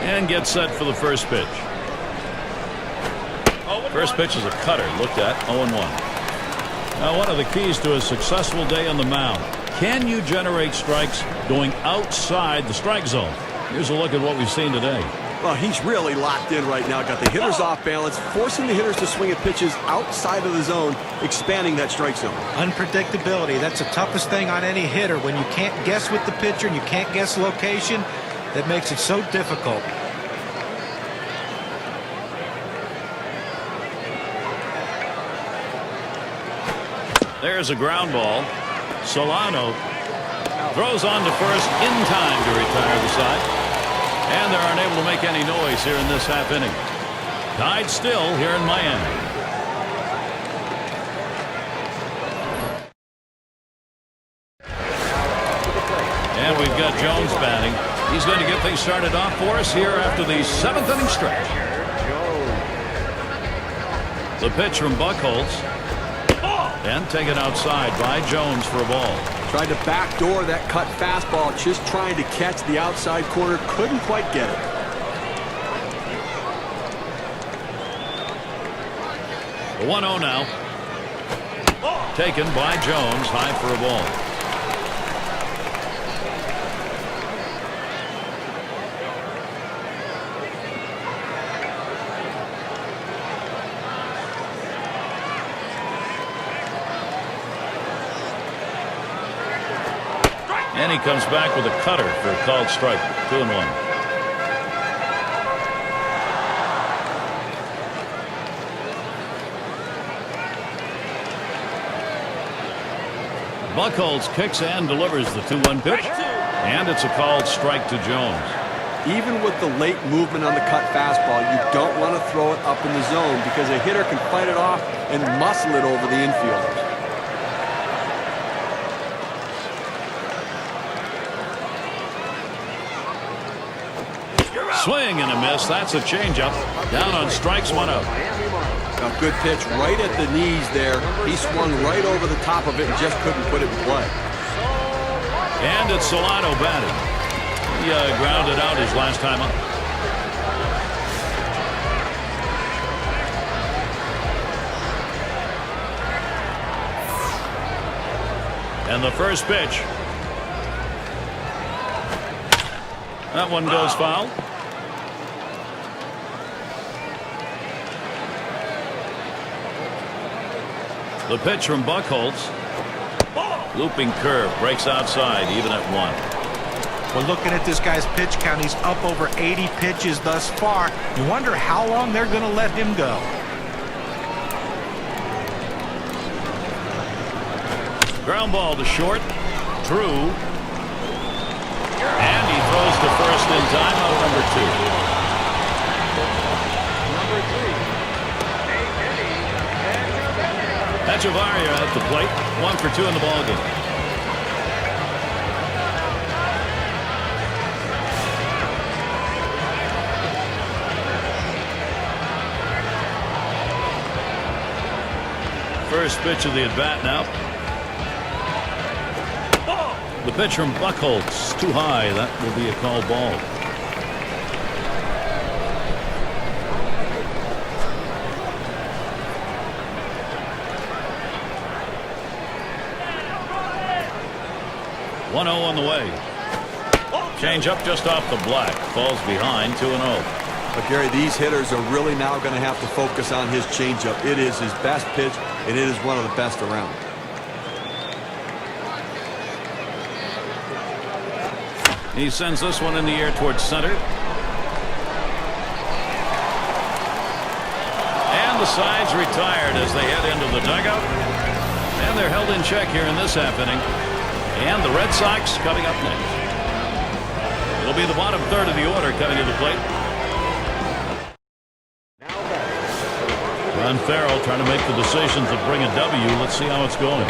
And gets set for the first pitch. First pitch is a cutter. Looked at 0-1. Now, one of the keys to a successful day on the mound. Can you generate strikes going outside the strike zone? Here's a look at what we've seen today. Well, he's really locked in right now. Got the hitters off balance, forcing the hitters to swing at pitches outside of the zone, expanding that strike zone. Unpredictability. That's the toughest thing on any hitter. When you can't guess with the pitcher and you can't guess location, that makes it so difficult. There's a ground ball. Solano throws on to first in time to retire the side. And they're unable to make any noise here in this half inning. Tied still here in Miami. And we've got Jones batting. He's going to get things started off for us here after the 7th inning stretch. The pitch from Buchholz. And taken outside by Jones for a ball. Tried to backdoor that cut fastball, just trying to catch the outside corner. Couldn't quite get it. The 1-0 now. Taken by Jones, high for a ball. And he comes back with a cutter for a called strike. 2-1. Buchholz kicks and delivers the 2-1 pitch. And it's a called strike to Jones. Even with the late movement on the cut fastball, you don't want to throw it up in the zone because a hitter can fight it off and muscle it over the infielders. Swing and a miss. That's a changeup. Down on strikes, 1 out. A good pitch right at the knees there. He swung right over the top of it and just couldn't put it in play. And it's Solano batting. He grounded out his last time up. And the first pitch. That one goes foul. The pitch from Buchholz. Looping curve breaks outside, even at 1. Well, looking at this guy's pitch count, he's up over 80 pitches thus far. You wonder how long they're going to let him go. Ground ball to short. True. And he throws to first in time, out number 2. Echevarria at the plate. 1 for 2 in the ballgame. First pitch of the at-bat now. The pitch from Buchholz, too high. That will be a called ball. One 1-0 on the way. Change up just off the black. Falls behind, 2-0. But Gary, these hitters are really now going to have to focus on his changeup. It is his best pitch, and it is one of the best around. He sends this one in the air towards center. And the side's retired as they head into the dugout. And they're held in check here in this half inning. And the Red Sox coming up next. It'll be the bottom third of the order coming to the plate. Ron Farrell trying to make the decision to bring a W. Let's see how it's going.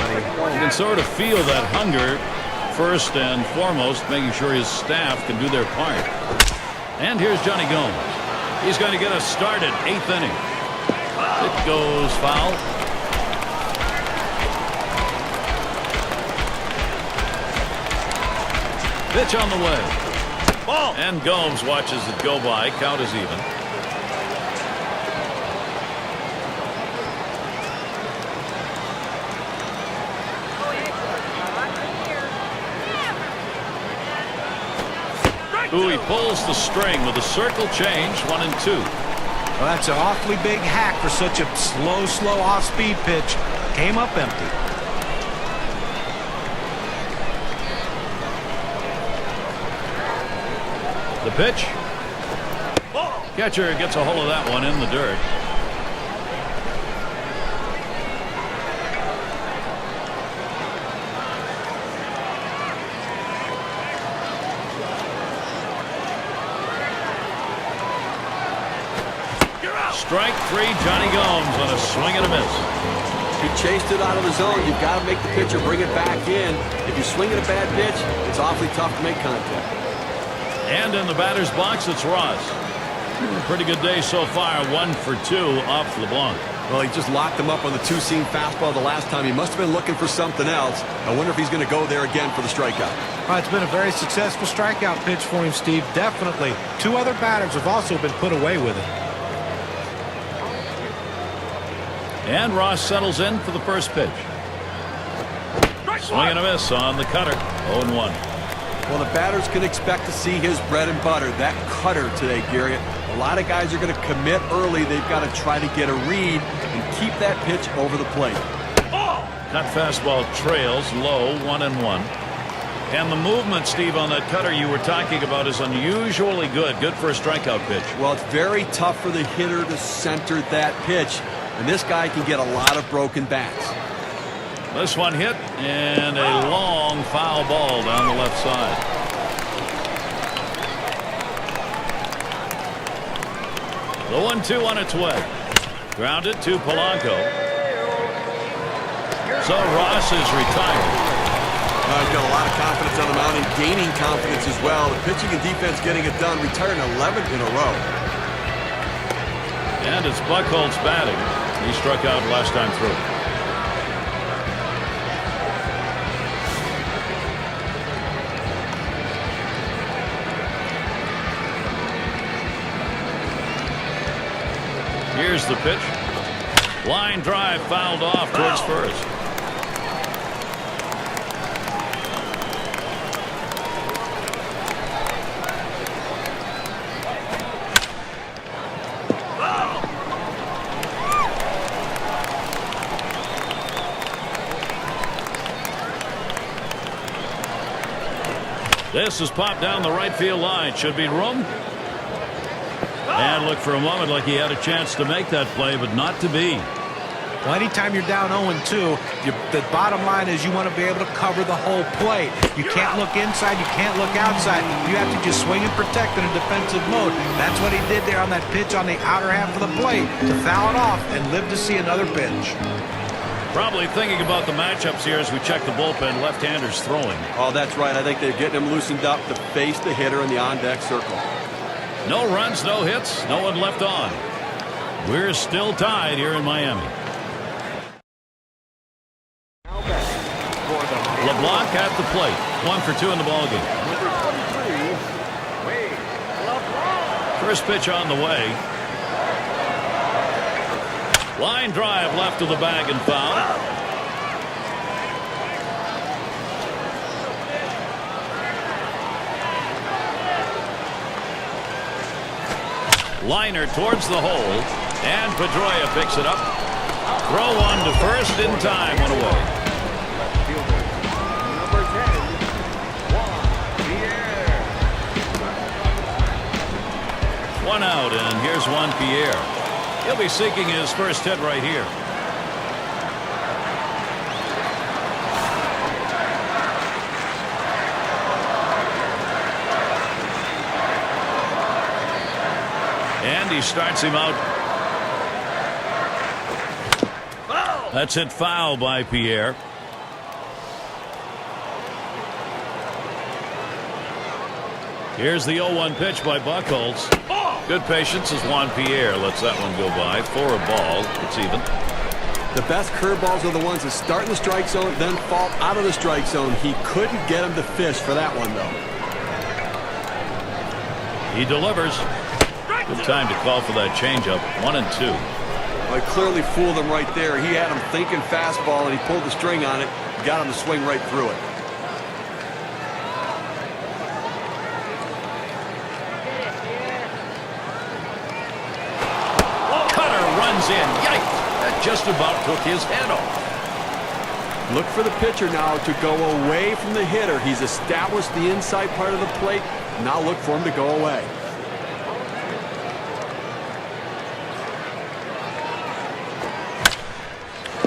You can sort of feel that hunger first and foremost, making sure his staff can do their part. And here's Johnny Gomes. He's going to get us started, 8th inning. It goes foul. Pitch on the way. Ball. And Gomes watches it go by. Count is even. Ooh, he pulls the string with a circle change, 1 and 2. Well, that's an awfully big hack for such a slow off-speed pitch. Came up empty. The pitch. Catcher gets a hold of that one in the dirt. Strike 3, Johnny Gomes on a swing and a miss. He chased it out of the zone. You've got to make the pitcher bring it back in. If you swing at a bad pitch, it's awfully tough to make contact. And in the batter's box, it's Ross. Pretty good day so far. 1 for 2 off LeBlanc. Well, he just locked him up on the two-seam fastball the last time. He must have been looking for something else. I wonder if he's going to go there again for the strikeout. Well, it's been a very successful strikeout pitch for him, Steve. Definitely. 2 other batters have also been put away with it. And Ross settles in for the first pitch. Swing and a miss on the cutter. 0-1. Well, the batters can expect to see his bread and butter, that cutter today, Gary. A lot of guys are going to commit early. They've got to try to get a read and keep that pitch over the plate. Cut fastball trails low, 1-1. And the movement, Steve, on that cutter you were talking about is unusually good. Good for a strikeout pitch. Well, it's very tough for the hitter to center that pitch. And this guy can get a lot of broken bats. This one hit, and a long foul ball down the left side. The 1-2 on its way. Grounded to Polanco. So Ross is retired. He's got a lot of confidence on the mound and gaining confidence as well. The pitching and defense getting it done. Retiring 11 in a row. And it's Buchholz batting. He struck out last time through. Here's the pitch. Line drive fouled off towards first. This is popped down the right field line. Should be room. And look for a moment like he had a chance to make that play, but not to be. Well, anytime you're down 0-2, the bottom line is you want to be able to cover the whole plate. You can't look inside. You can't look outside. You have to just swing and protect in a defensive mode. That's what he did there on that pitch on the outer half of the plate to foul it off and live to see another pitch. Probably thinking about the matchups here as we check the bullpen. Left-handers throwing. Oh, that's right. I think they're getting him loosened up to face the hitter in the on-deck circle. No runs, no hits, no one left on. We're still tied here in Miami. LeBlanc at the plate. 1 for 2 in the ballgame. First pitch on the way. Line drive left of the bag and foul. Liner towards the hole, and Pedroia picks it up. Throw one to first in time, one away. Number 10, Juan Pierre. One out, and here's Juan Pierre. He'll be seeking his first hit right here. And he starts him out. That's hit foul by Pierre. Here's the 0-1 pitch by Buchholz. Good patience as Juan Pierre lets that one go by for a ball. It's even. The best curveballs are the ones that start in the strike zone, then fall out of the strike zone. He couldn't get him to fish for that one, though. He delivers. Good time to call for that changeup. 1-2. Well, he clearly fooled him right there. He had him thinking fastball, and he pulled the string on it. Got him to swing right through it. Cutter runs in. Yikes! That just about took his head off. Look for the pitcher now to go away from the hitter. He's established the inside part of the plate. Now look for him to go away.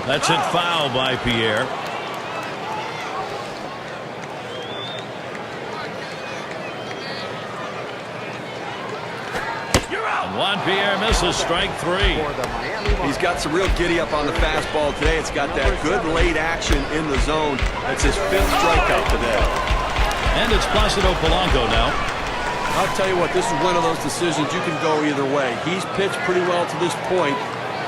That's hit foul by Pierre. And Juan Pierre misses strike 3. He's got some real giddy up on the fastball today. It's got that good late action in the zone. That's his 5th strikeout today. And it's Placido Polanco now. I'll tell you what, this is one of those decisions you can go either way. He's pitched pretty well to this point,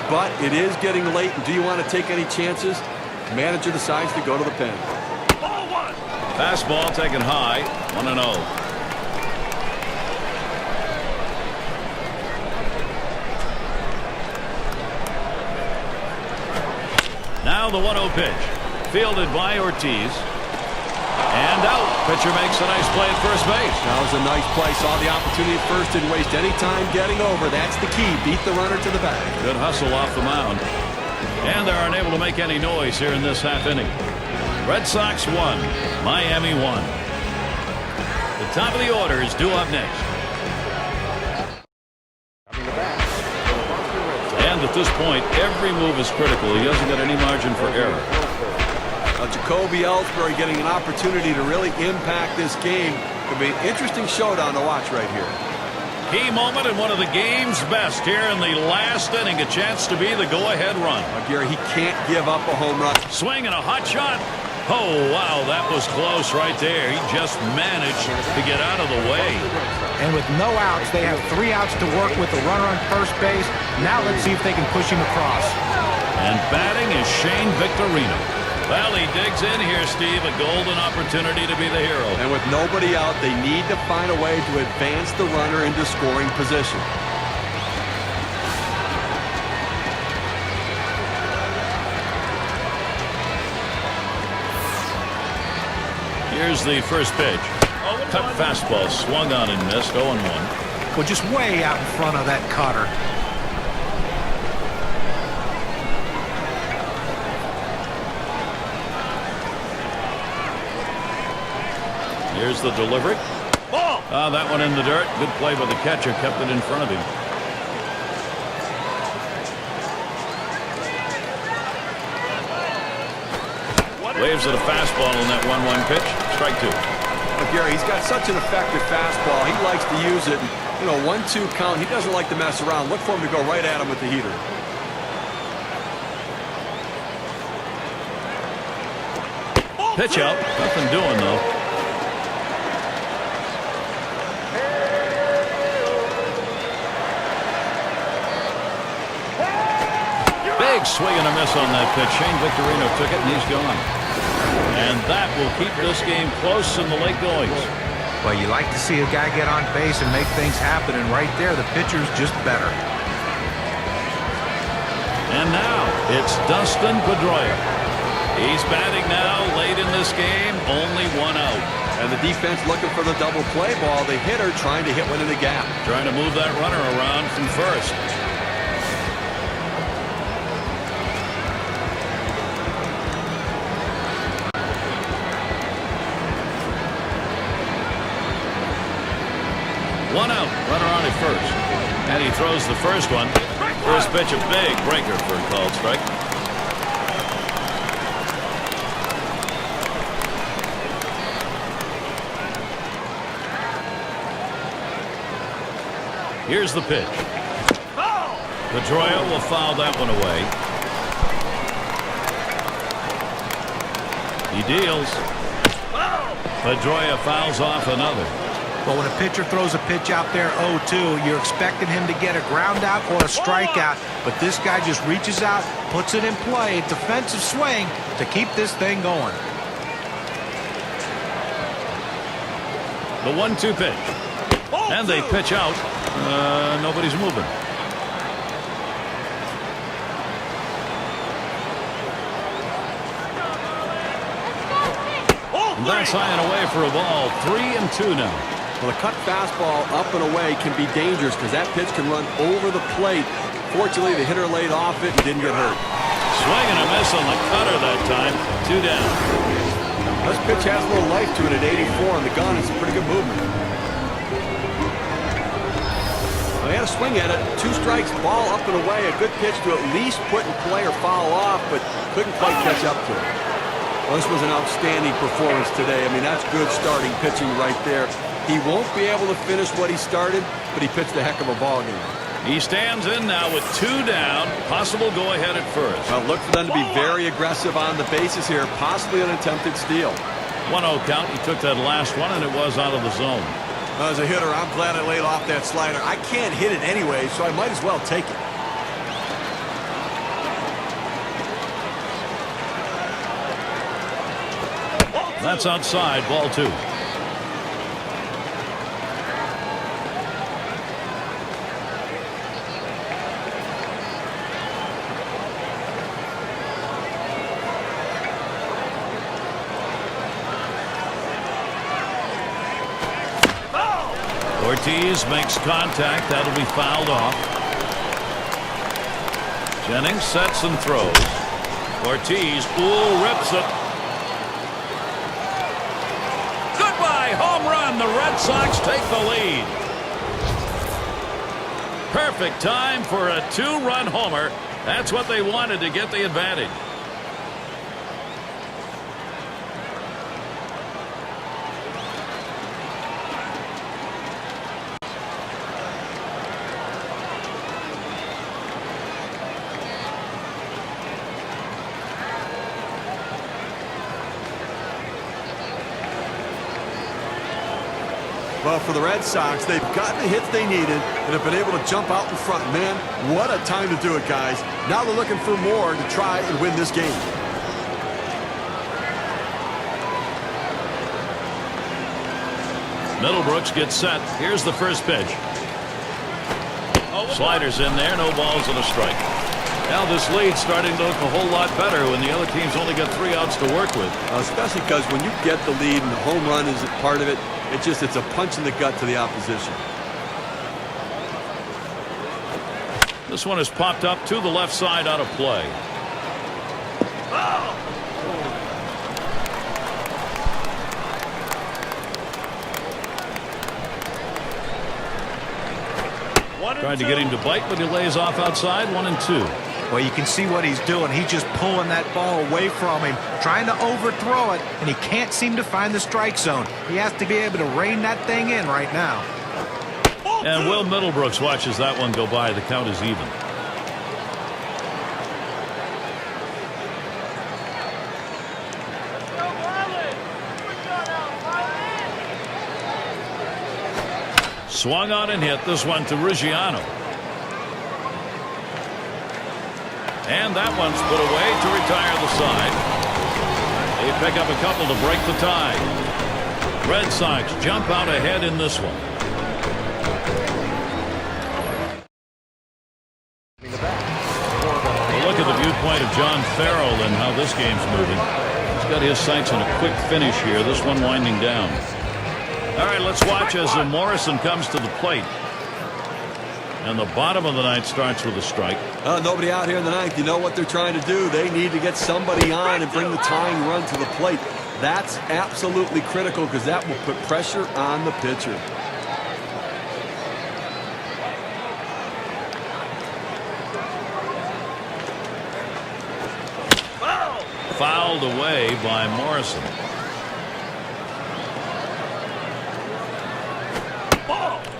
but it is getting late. And do you want to take any chances? Manager decides to go to the pen. Fastball taken high. 1-0. Now the 1-0 pitch. Fielded by Ortiz. And out. Pitcher makes a nice play at first base. That was a nice play. Saw the opportunity at first. Didn't waste any time getting over. That's the key. Beat the runner to the bag. Good hustle off the mound. And they're unable to make any noise here in this half inning. Red Sox 1. Miami 1. The top of the order is due up next. And at this point, every move is critical. He hasn't got any margin for error. Jacoby Ellsbury getting an opportunity to really impact this game. Could be an interesting showdown to watch right here. Key moment and one of the game's best here in the last inning. A chance to be the go-ahead run. Gary, he can't give up a home run. Swing and a hot shot. Oh, wow, that was close right there. He just managed to get out of the way. And with no outs, they have 3 outs to work with the runner on first base. Now let's see if they can push him across. And batting is Shane Victorino. Well, he digs in here, Steve. A golden opportunity to be the hero. And with nobody out, they need to find a way to advance the runner into scoring position. Here's the first pitch. Cut fastball, swung on and missed. 0-1. Well, just way out in front of that cutter. Here's the delivery. Ball! That one in the dirt. Good play by the catcher. Kept it in front of him. Waves at a fastball on that 1-1 pitch. Strike 2. But Gary, he's got such an effective fastball. He likes to use it. And, 1-2 count. He doesn't like to mess around. Look for him to go right at him with the heater. Pitch out. Nothing doing, though. Big swing and a miss on that pitch. Shane Victorino took it, and he's gone. And that will keep this game close in the late goings. Well, you like to see a guy get on base and make things happen, and right there, the pitcher's just better. And now it's Dustin Pedroia. He's batting now late in this game, only 1 out. And the defense looking for the double play ball. The hitter trying to hit one in the gap. Trying to move that runner around from first. One out, runner on at first. And he throws the first one. First pitch, a big breaker for a called strike. Here's the pitch. Pedroia will foul that one away. He deals. Pedroia fouls off another. But when a pitcher throws a pitch out there 0-2, you're expecting him to get a ground out or a strikeout. But this guy just reaches out, puts it in play, defensive swing to keep this thing going. The 1-2 pitch. And they pitch out. Nobody's moving. That's high and away for a ball. 3-2 now. Well, the cut fastball up and away can be dangerous because that pitch can run over the plate. Fortunately, the hitter laid off it and didn't get hurt. Swing and a miss on the cutter that time. 2 down. This pitch has a little life to it at 84 on the gun. It's a pretty good movement. Well, he had a swing at it. 2 strikes, ball up and away. A good pitch to at least put in play or foul off, but couldn't quite catch up to it. Well, this was an outstanding performance today. I mean, that's good starting pitching right there. He won't be able to finish what he started, but he pitched a heck of a ball game. He stands in now with 2 down. Possible go ahead at first. Well, look for them to be very aggressive on the bases here. Possibly an attempted steal. 1-0 count. He took that last one, and it was out of the zone. As a hitter, I'm glad I laid off that slider. I can't hit it anyway, so I might as well take it. That's outside, ball 2. Ortiz makes contact. That'll be fouled off. Jennings sets and throws. Ortiz, rips it. Home run. The Red Sox take the lead. Perfect time for a 2-run homer. That's what they wanted to get the advantage. Well, for the Red Sox, they've gotten the hits they needed and have been able to jump out in front. Man, what a time to do it, guys. Now they're looking for more to try and win this game. Middlebrooks gets set. Here's the first pitch. Sliders in there, no balls and a strike. Now this lead's starting to look a whole lot better when the other team's only got 3 outs to work with. Especially because when you get the lead and the home run is a part of it, it's a punch in the gut to the opposition. This one is popped up to the left side out of play. Tried to get him to bite, but he lays off outside. 1-2. Well, you can see what he's doing. He's just pulling that ball away from him, trying to overthrow it, and he can't seem to find the strike zone. He has to be able to rein that thing in right now. And Will Middlebrooks watches that one go by. The count is even. Swung on and hit. This one to Ruggiano. And that one's put away to retire the side. They pick up a couple to break the tie. Red Sox jump out ahead in this one. Look at the viewpoint of John Farrell and how this game's moving. He's got his sights on a quick finish here. This one winding down. All right, let's watch as Morrison comes to the plate. And the bottom of the ninth starts with a strike. Nobody out here in the ninth. You know what they're trying to do. They need to get somebody on and bring the tying run to the plate. That's absolutely critical because that will put pressure on the pitcher. Fouled away by Morrison.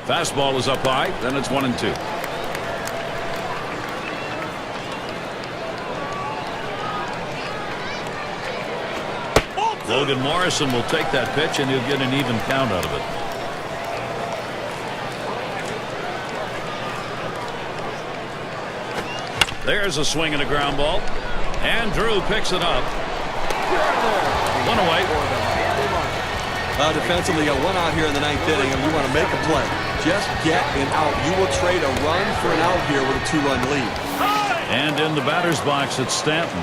Fastball is up high, then it's 1-2. Logan Morrison will take that pitch and he'll get an even count out of it. There's a swing and a ground ball. And Drew picks it up. One away. Defensively, you got 1 out here in the 9th inning, and you want to make a play. Just get an out. You will trade a run for an out here with a 2-run lead. And in the batter's box, it's Stanton.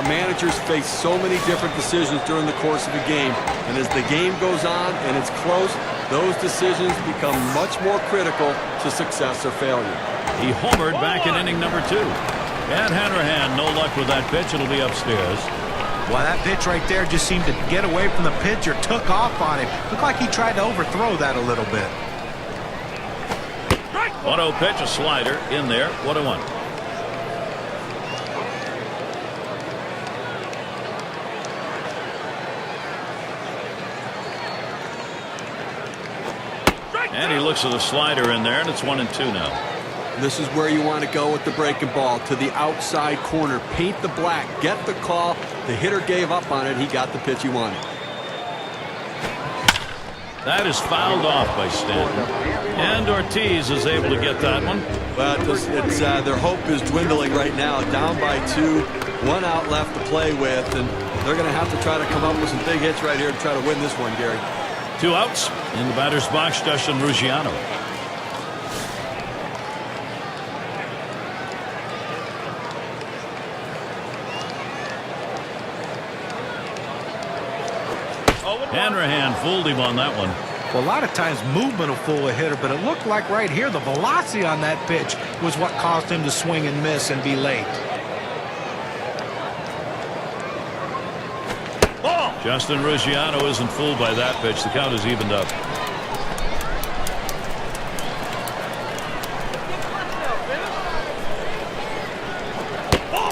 Managers face so many different decisions during the course of a game, and as the game goes on and it's close, those decisions become much more critical to success or failure. He homered back in inning number 2. And Hanrahan, no luck with that pitch. It'll be upstairs. Well, that pitch right there just seemed to get away from the pitcher, took off on him. Looked like he tried to overthrow that a little bit. 1-0 pitch, a slider in there. 1-1. And he looks at the slider in there, and it's 1-2 now. This is where you want to go with the breaking ball, to the outside corner. Paint the black. Get the call. The hitter gave up on it. He got the pitch he wanted. That is fouled off by Stanton. And Ortiz is able to get that one. But their hope is dwindling right now. Down by 2. 1 out left to play with. And they're going to have to try to come up with some big hits right here to try to win this one, Gary. 2 outs. In the batter's box, Justin Ruggiano. Hanrahan fooled him on that one. Well, a lot of times movement will fool a hitter, but it looked like right here the velocity on that pitch was what caused him to swing and miss and be late. Justin Ruggiano isn't fooled by that pitch. The count is evened up.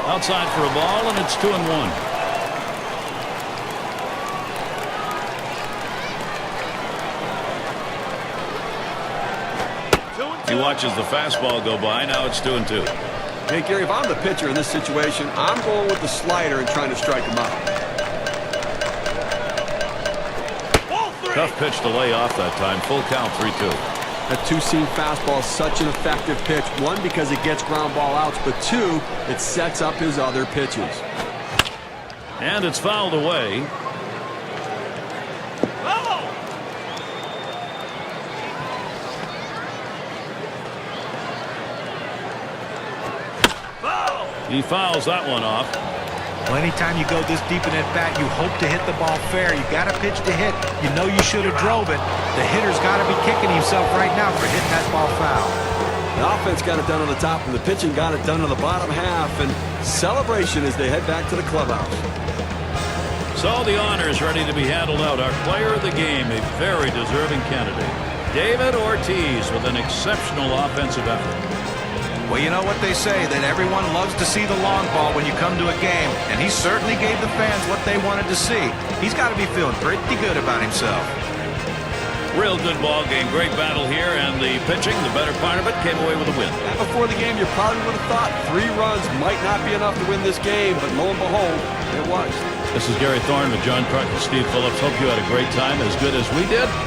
Outside for a ball, and it's 2-1. He watches the fastball go by. Now it's 2-2. Hey, Gary, if I'm the pitcher in this situation, I'm going with the slider and trying to strike him out. Tough pitch to lay off that time. Full count, 3-2. That two-seam fastball is such an effective pitch. One, because it gets ground ball outs, but two, it sets up his other pitches. And it's fouled away. He fouls that one off. Well, anytime you go this deep in at bat, you hope to hit the ball fair. You got a pitch to hit. You know you should have drove it. The hitter's got to be kicking himself right now for hitting that ball foul. The offense got it done on the top, and the pitching got it done on the bottom half. And celebration as they head back to the clubhouse. So the honors ready to be handled out. Our player of the game, a very deserving candidate, David Ortiz, with an exceptional offensive effort. Well, you know what they say, that everyone loves to see the long ball when you come to a game, and he certainly gave the fans what they wanted to see. He's got to be feeling pretty good about himself. Real good ball game. Great battle here, and the pitching, the better part of it, came away with a win. And before the game, you probably would have thought 3 runs might not be enough to win this game, but lo and behold, it was. This is Gary Thorne with John Clark and Steve Phillips. Hope you had a great time, as good as we did.